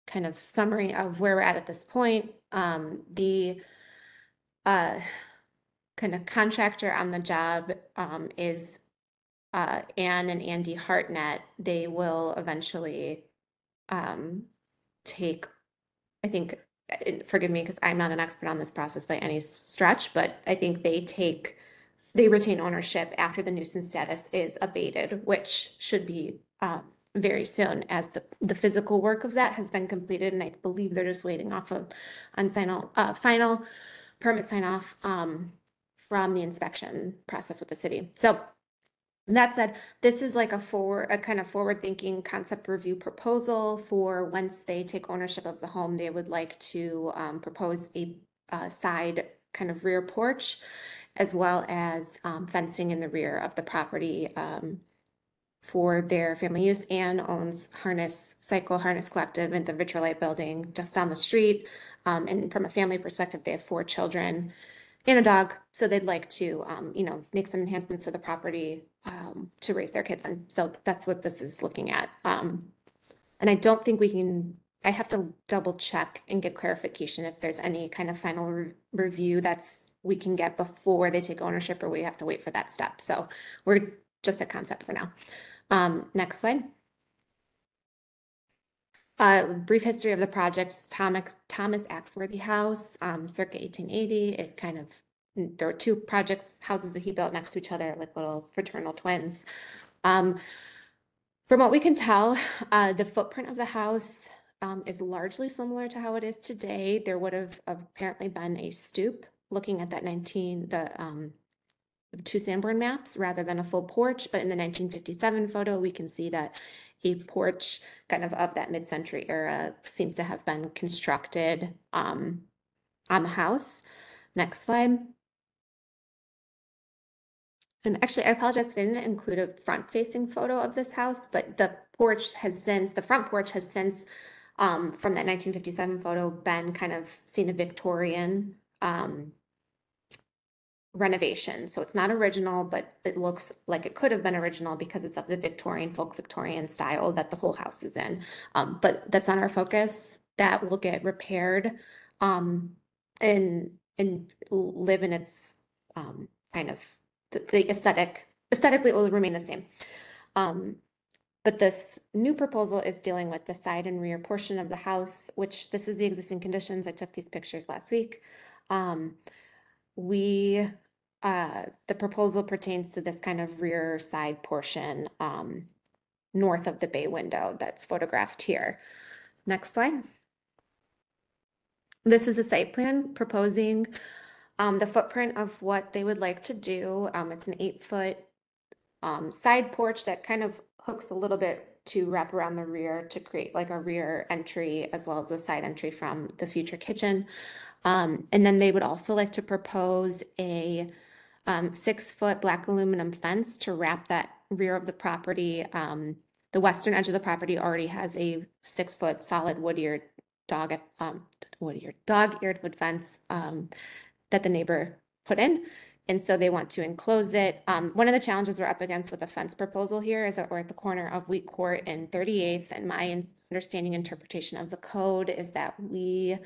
I: kind of summary of where we're at this point. The kind of contractor on the job is Ann and Andy Hartnett. They will eventually take, I think, forgive me because I'm not an expert on this process by any stretch, but I think they retain ownership after the nuisance status is abated, which should be very soon, as the physical work of that has been completed, and I believe they're just waiting off of final permit sign off from the inspection process with the city. So that said, this is like a kind of forward-thinking concept review proposal for once they take ownership of the home, they would like to propose a side kind of rear porch, as well as fencing in the rear of the property for their family use. Ann owns Cycle Harness Collective in the Vitrolite building just down the street. And from a family perspective, they have 4 children and a dog, so they'd like to, make some enhancements to the property to raise their kids. And so that's what this is looking at. And I don't think I have to double check and get clarification if there's any kind of final review we can get before they take ownership, or we have to wait for that step. So we're just a concept for now. Next slide. Brief history of the project. Thomas Axworthy House, circa 1880. There were 2 houses that he built next to each other, like little fraternal twins. From what we can tell, the footprint of the house is largely similar to how it is today. There would have apparently been a stoop, looking at that 2 Sanborn maps rather than a full porch, but in the 1957 photo, we can see that a porch kind of that mid-century era seems to have been constructed on the house. Next slide. And actually, I apologize, I didn't include a front-facing photo of this house, but the front porch has since, from that 1957 photo, been kind of seen a Victorian renovation. So it's not original, but it looks like it could have been original because it's of the folk Victorian style that the whole house is in. But that's not our focus. That will get repaired and live in its kind of the aesthetically it will remain the same. But this new proposal is dealing with the side and rear portion of the house, which this is the existing conditions. I took these pictures last week. The proposal pertains to this kind of rear side portion north of the bay window that's photographed here. Next slide. This is a site plan proposing the footprint of what they would like to do. It's an 8-foot side porch that kind of hooks a little bit to wrap around the rear to create like a rear entry as well as a side entry from the future kitchen. And then they would also like to propose a 6-foot black aluminum fence to wrap that rear of the property. The western edge of the property already has a 6-foot solid wood-eared dog-eared wood fence that the neighbor put in. And so they want to enclose it. One of the challenges we're up against with the fence proposal here is that we're at the corner of Wheat Court and 38th. And my understanding interpretation of the code is that we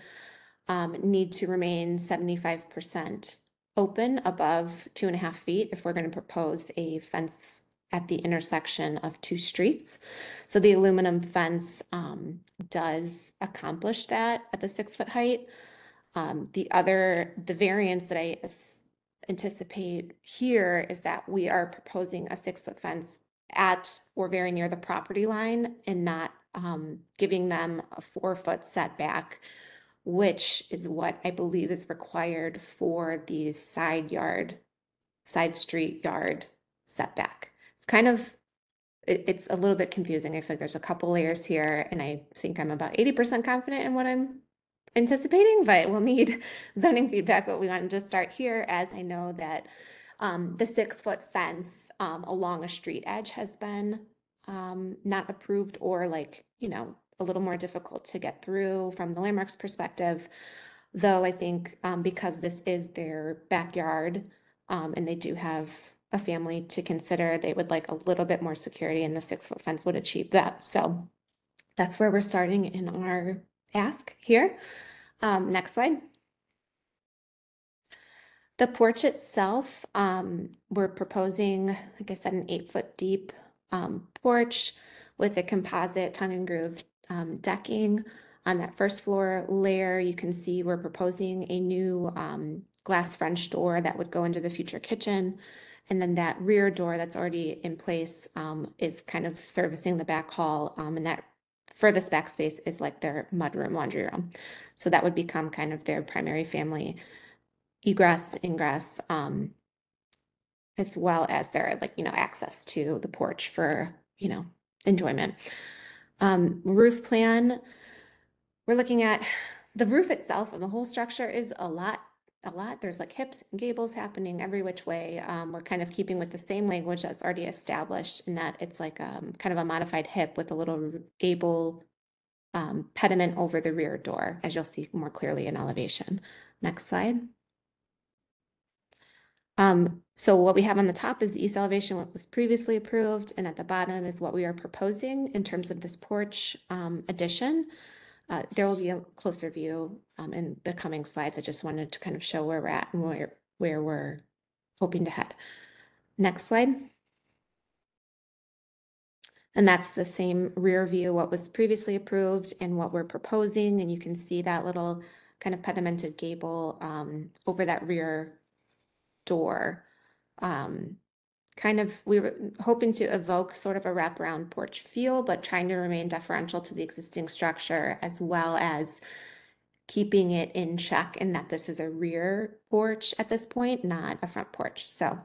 I: need to remain 75% open above 2.5 feet if we're going to propose a fence at the intersection of 2 streets. So the aluminum fence does accomplish that at the 6-foot height. The variance that I anticipate here is that we are proposing a 6-foot fence at or very near the property line and not giving them a 4-foot setback, which is what I believe is required for the side street yard setback. It's kind of, it's a little bit confusing. I feel like there's a couple layers here, and I think I'm about 80% confident in what I'm anticipating, but we'll need zoning feedback. But we wanted to start here, as I know that the 6-foot fence along a street edge has been not approved, or like, you know, a little more difficult to get through from the landmarks perspective. Though I think because this is their backyard and they do have a family to consider, they would like a little bit more security, and the 6-foot fence would achieve that. So that's where we're starting in our ask here. Next slide. The porch itself, we're proposing, like I said, an 8-foot deep porch with a composite tongue and groove decking. On that first floor layer, you can see we're proposing a new glass French door that would go into the future kitchen. And then that rear door that's already in place is kind of servicing the back hall. And that furthest back space is like their mudroom, laundry room. So that would become kind of their primary family egress, ingress, as well as their, like, you know, access to the porch for, you know, enjoyment. Roof plan, we're looking at the roof itself, and the whole structure is a lot. There's like hips and gables happening every which way. We're kind of keeping with the same language that's already established, in that it's like kind of a modified hip with a little gable pediment over the rear door, as you'll see more clearly in elevation. Next slide. So what we have on the top is the east elevation, what was previously approved, and at the bottom is what we are proposing in terms of this porch addition. There will be a closer view in the coming slides. I just wanted to kind of show where we're at and where we're hoping to head. Next slide. And that's the same rear view, what was previously approved and what we're proposing. And you can see that little kind of pedimented gable over that rear door. We were hoping to evoke sort of a wraparound porch feel, but trying to remain deferential to the existing structure, as well as keeping it in check, in that this is a rear porch at this point, not a front porch. So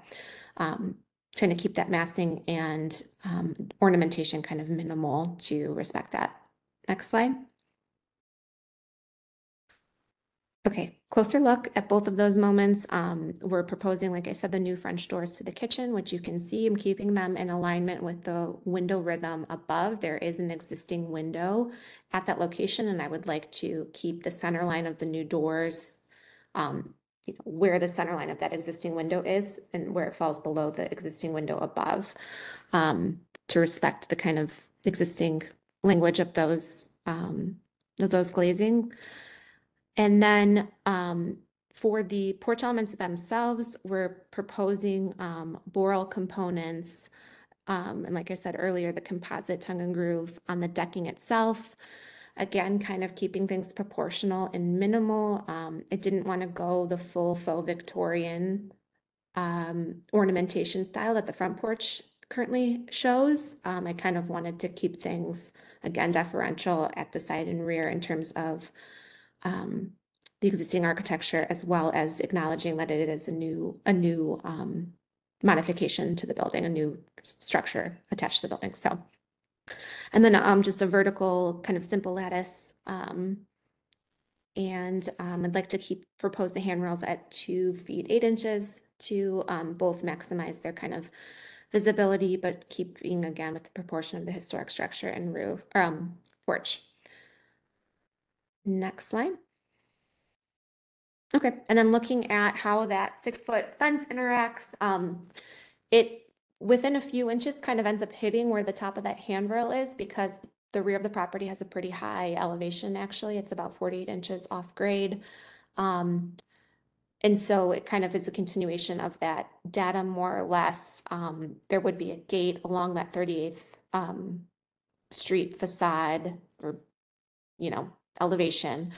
I: trying to keep that massing and ornamentation kind of minimal to respect that. Next slide. Okay, closer look at both of those moments. We're proposing, like I said, the new French doors to the kitchen, which you can see I'm keeping them in alignment with the window rhythm above. There is an existing window at that location, and I would like to keep the center line of the new doors where the center line of that existing window is and where it falls below the existing window above, to respect the kind of existing language of those glazing. And then for the porch elements themselves, we're proposing boral components. And like I said earlier, the composite tongue and groove on the decking itself. Again, kind of keeping things proportional and minimal. I didn't want to go the full faux Victorian ornamentation style that the front porch currently shows. I kind of wanted to keep things, again, deferential at the side and rear in terms of the existing architecture, as well as acknowledging that it is a new modification to the building, a new structure attached to the building. So And then just a vertical kind of simple lattice. I'd like to propose the handrails at 2 feet 8 inches to both maximize their kind of visibility, but keeping again with the proportion of the historic structure and roof porch. Next slide. Okay, and then looking at how that 6-foot fence interacts, it within a few inches kind of ends up hitting where the top of that handrail is because the rear of the property has a pretty high elevation. Actually, it's about 48 inches off grade. And so it kind of is a continuation of that data more or less. There would be a gate along that 38th street facade or, elevation.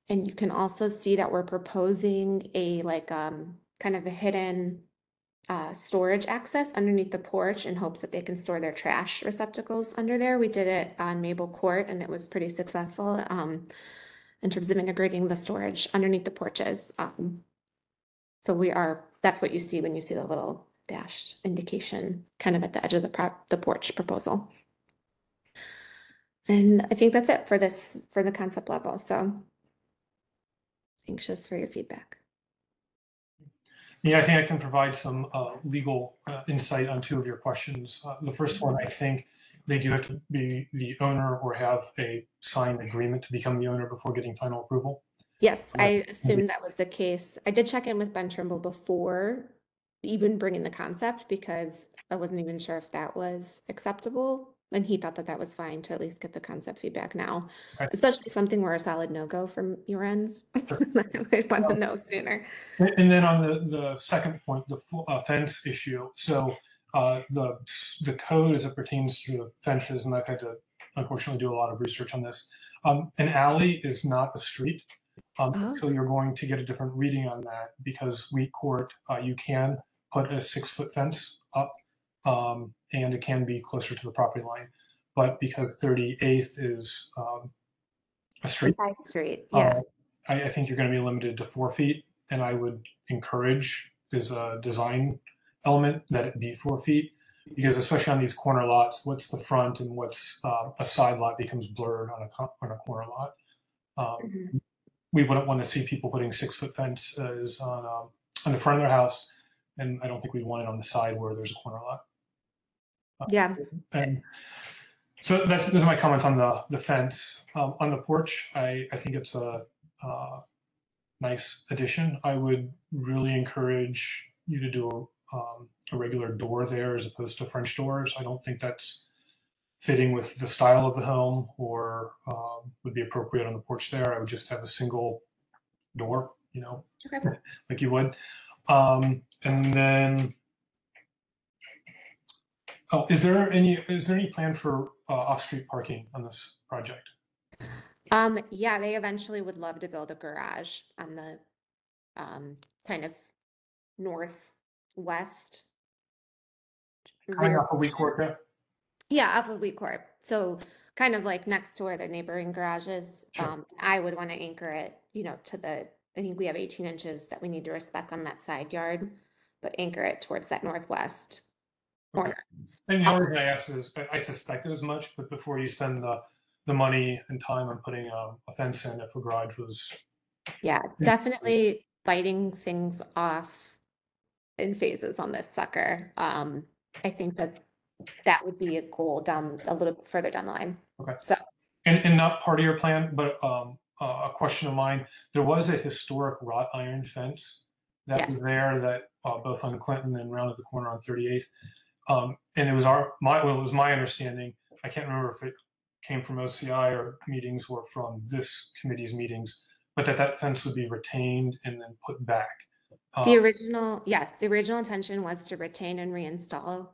I: And you can also see that we're proposing a kind of a hidden storage access underneath the porch in hopes that they can store their trash receptacles under there. We did it on Maple Court and it was pretty successful in terms of integrating the storage underneath the porches. So that's what you see when you see the little dashed indication kind of at the edge of the porch proposal. And I think that's it for the concept level. So anxious for your feedback.
F: Yeah, I think I can provide some legal insight on 2 of your questions. The first one, I think they do have to be the owner or have a signed agreement to become the owner before getting final approval.
I: Yes, I assumed that was the case. I did check in with Ben Trimble before even bringing the concept because I wasn't even sure if that was acceptable. And he thought that was fine to at least get the concept feedback now, especially if something were a solid no-go from your ends.
F: Sure.
I: I want to know sooner.
F: And then on the second point, the fence issue. So the code as it pertains to fences, and I've had to unfortunately do a lot of research on this. An alley is not a street. So you're going to get a different reading on that because Wheat Court, you can put a 6-foot fence up and it can be closer to the property line. But because 38th is a street,
I: side street, yeah.
F: I think you're going to be limited to 4 feet. And I would encourage as a design element that it be 4 feet because especially on these corner lots, what's the front and what's a side lot becomes blurred on a corner lot. We wouldn't want to see people putting 6-foot fences on the front of their house, and I don't think we'd want it on the side where there's a corner lot.
I: Yeah.
F: And so those are my comments on the fence. On the porch, I think it's a nice addition. I would really encourage you to do a regular door there as opposed to French doors. I don't think that's fitting with the style of the home or would be appropriate on the porch there. I would just have a single door,
I: Okay.
F: like you would. And then, is there any plan for off-street parking on this project?
I: Yeah, they eventually would love to build a garage on the kind of northwest.
F: Coming off of Wheat Court there?
I: Yeah, off of Wheat Court. So kind of like next to where the neighboring garage is.
F: Sure.
I: I would want to anchor it, I think we have 18 inches that we need to respect on that side yard, but anchor it towards that northwest corner.
F: And the only reason I asked is I suspected as much, but before you spend the money and time on putting a fence in, if a garage was.
I: Yeah, definitely biting things off in phases on this sucker. I think that would be a goal down a little bit further down the line.
F: Okay.
I: So.
F: And not part of your plan, but a question of mine. There was a historic wrought iron fence that was there that both on Clinton and round at the corner on 38th. And it was my understanding. I can't remember if it came from OCI or meetings or from this committee's meetings, but that fence would be retained and then put back.
I: The original intention was to retain and reinstall.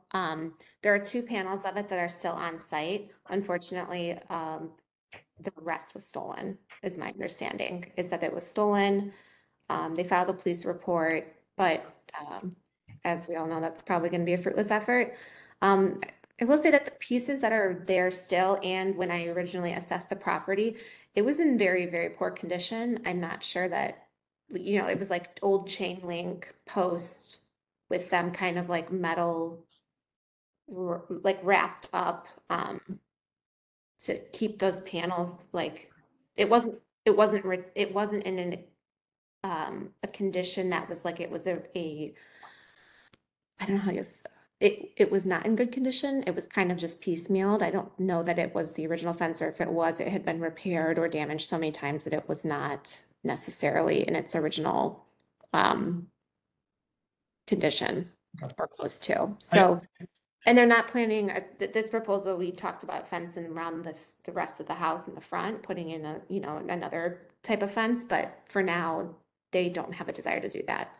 I: There are 2 panels of it that are still on site. Unfortunately, the rest was stolen, is my understanding, is that it was stolen. They filed a police report, but as we all know, that's probably going to be a fruitless effort. I will say that the pieces that are there still, and when I originally assessed the property, it was in very, very poor condition. I'm not sure that, it was like old chain link post with them kind of like metal like wrapped up to keep those panels like it wasn't in a condition that was like it was a I don't know how you it was not in good condition. It was kind of just piecemealed. I don't know that it was the original fence, or if it was, it had been repaired or damaged so many times that it was not necessarily in its original condition or close to. So, and they're not planning this proposal. We talked about fencing around the rest of the house in the front, putting in another type of fence. But for now, they don't have a desire to do that.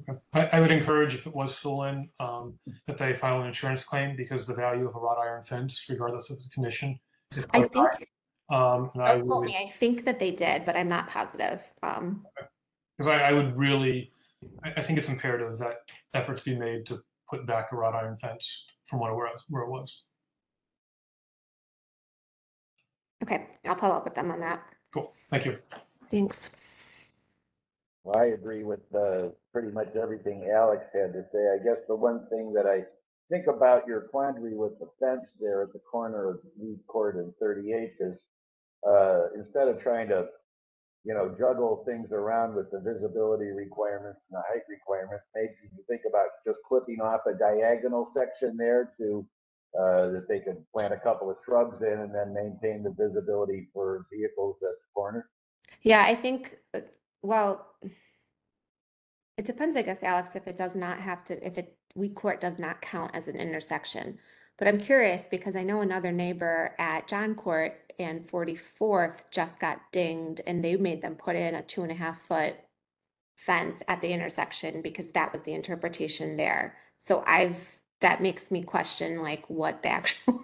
F: Okay. I would encourage, if it was stolen, that they file an insurance claim, because the value of a wrought iron fence, regardless of the condition, is
I: I
F: quite
I: think.
F: high. And I
I: Don't quote
F: would,
I: me. I think that they did, but I'm not positive.
F: because I would really, I think it's imperative that efforts be made to put back a wrought iron fence from where it was.
I: Okay, I'll follow up with them on that.
F: Cool. Thank you.
I: Thanks.
C: Well, I agree with pretty much everything Alex had to say. I guess the one thing that I think about your quandary with the fence there at the corner of Weed Court and 38 is instead of trying to, juggle things around with the visibility requirements and the height requirements, maybe you think about just clipping off a diagonal section there to that they could plant a couple of shrubs in and then maintain the visibility for vehicles at the corner.
I: Yeah, I think, well, it depends, I guess, Alex, if it does not have to, Weed Court does not count as an intersection. But I'm curious because I know another neighbor at John Court and 44th just got dinged, and they made them put in a 2.5-foot fence at the intersection because that was the interpretation there. So that makes me question like what the actual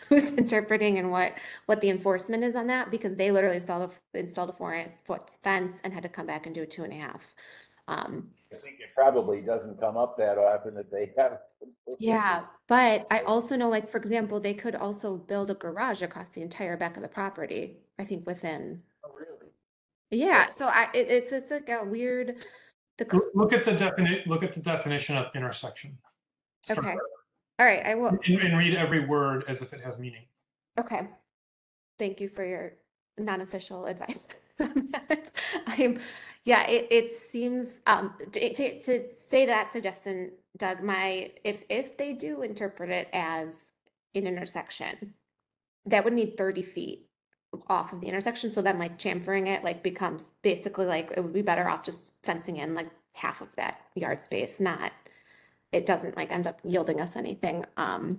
I: who's interpreting and what the enforcement is on that, because they literally installed a 4-foot fence and had to come back and do a 2.5.
C: I think it probably doesn't come up that often that they have.
I: Yeah, but I also know, like, for example, they could also build a garage across the entire back of the property, I think within.
C: Oh, really?
I: Yeah, so it's like a weird.
F: Look at the definition of intersection.
I: Okay. All right, I will.
F: And read every word as if it has meaning.
I: Okay. Thank you for your non-official advice. Yeah, it seems to say that suggestion, Doug, if they do interpret it as an intersection, that would need 30 feet off of the intersection. So then like chamfering it like becomes basically like it would be better off just fencing in like half of that yard space, it doesn't like end up yielding us anything.
C: Or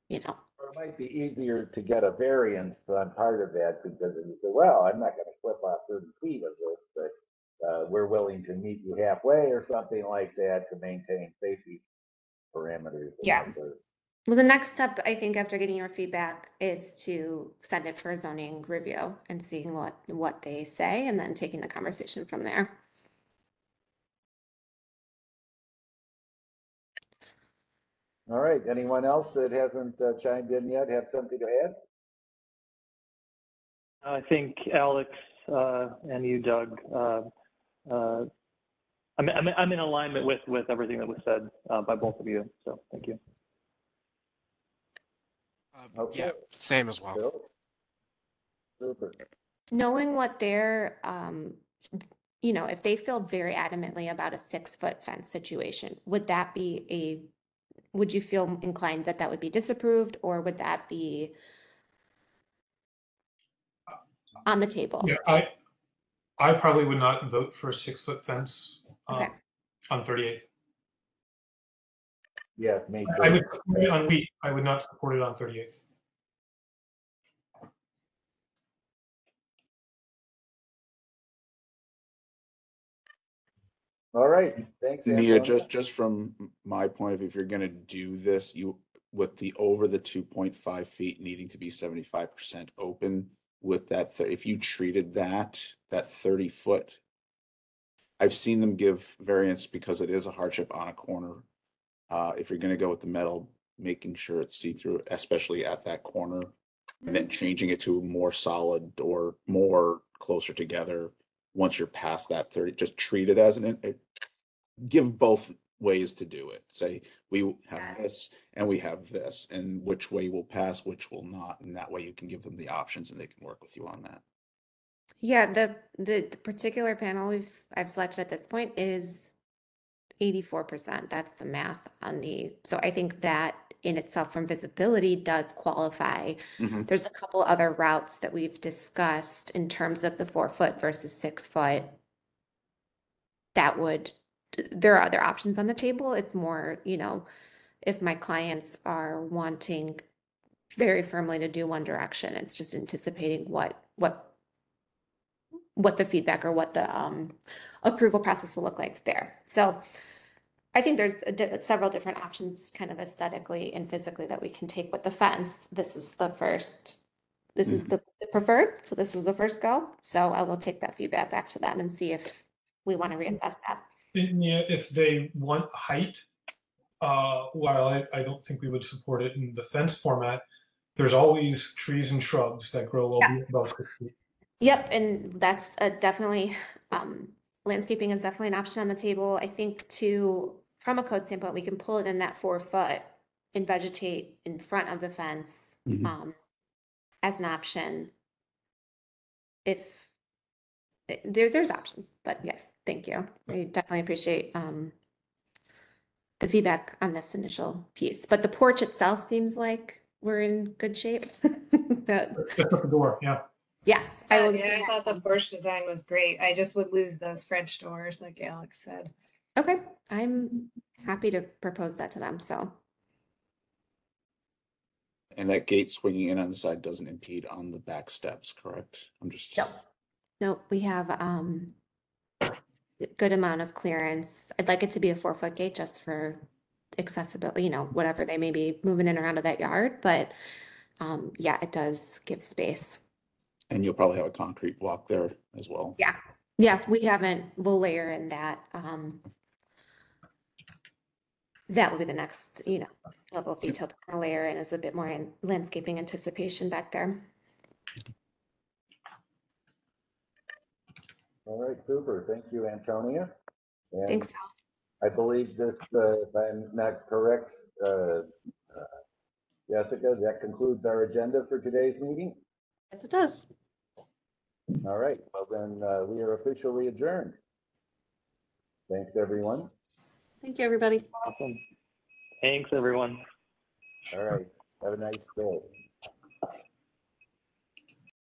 C: it might be easier to get a variance on part of that because you say, well, I'm not going to clip off 30 feet of this, but we're willing to meet you halfway or something like that to maintain safety parameters.
I: Yeah. Well, the next step, I think, after getting your feedback is to send it for a zoning review and seeing what they say and then taking the conversation from there.
C: All right. Anyone else that hasn't chimed in yet have something to add?
E: I think Alex and you, Doug, I'm in alignment with everything that was said by both of you. So thank you.
C: Okay.
J: Yeah, same as well.
C: Bill? Super.
I: Knowing what they're, if they feel very adamantly about a 6-foot fence situation, would you feel inclined that would be disapproved, or would that be on the table?
F: Yeah, I probably would not vote for a 6-foot fence
I: Okay.
F: on 38th.
C: Yeah, me too.
F: I would support it on Wheat. I would not support it on 38th.
C: All right. Thanks,
D: Nia,
C: Antonio.
D: just from my point of view, if you're gonna do this, with the over the 2.5 feet needing to be 75% open with that, if you treated that 30-foot, I've seen them give variance because it is a hardship on a corner. If you're gonna go with the metal, making sure it's see-through, especially at that corner, and then changing it to more solid or more closer together once you're past that 30, just treat it as give both ways to do it. Say, we have this and we have this, and which way will pass, which will not. And that way you can give them the options and they can work with you on that.
I: Yeah, the particular panel I've selected at this point is 84%. That's the math on so I think that in itself from visibility does qualify.
D: Mhm.
I: There's a couple other routes that we've discussed in terms of the 4-foot versus 6-foot. There are other options on the table. It's more, if my clients are wanting very firmly to do one direction, it's just anticipating what the feedback or what the approval process will look like there. So I think there's several different options kind of aesthetically and physically that we can take with the fence. This is the first, this is the preferred. So this is the first go. So I will take that feedback back to them and see if we want to reassess that.
F: Yeah, if they want height, while I don't think we would support it in the fence format, there's always trees and shrubs that grow well above 6 feet.
I: Yep, and that's definitely, landscaping is definitely an option on the table. I think from a code standpoint, we can pull it in that 4-foot and vegetate in front of the fence as an option. If there's options, but yes, thank you. I definitely appreciate the feedback on this initial piece. But the porch itself seems like we're in good shape.
F: Just at the door, yeah.
I: Yes,
G: I thought the porch design was great. I just would lose those French doors, like Alex said.
I: Okay, I'm happy to propose that to them. So.
D: And that gate swinging in on the side doesn't impede on the back steps, correct?
I: No, we have a good amount of clearance. I'd like it to be a 4-foot gate just for accessibility, whatever they may be moving in around of that yard. But yeah, it does give space.
D: And you'll probably have a concrete block there as well.
I: Yeah. Yeah, we'll layer in that. That will be the next, level of detail to kind of layer in as a bit more in landscaping anticipation back there.
C: All right, super. Thank you, Antonia. And
I: Thanks.
C: I believe this, if I'm not correct, Jessica, that concludes our agenda for today's meeting.
A: Yes, it does.
C: All right, well then we are officially adjourned. Thanks, everyone.
A: Thank you, everybody.
E: Awesome. Thanks, everyone.
C: All right, have a nice day.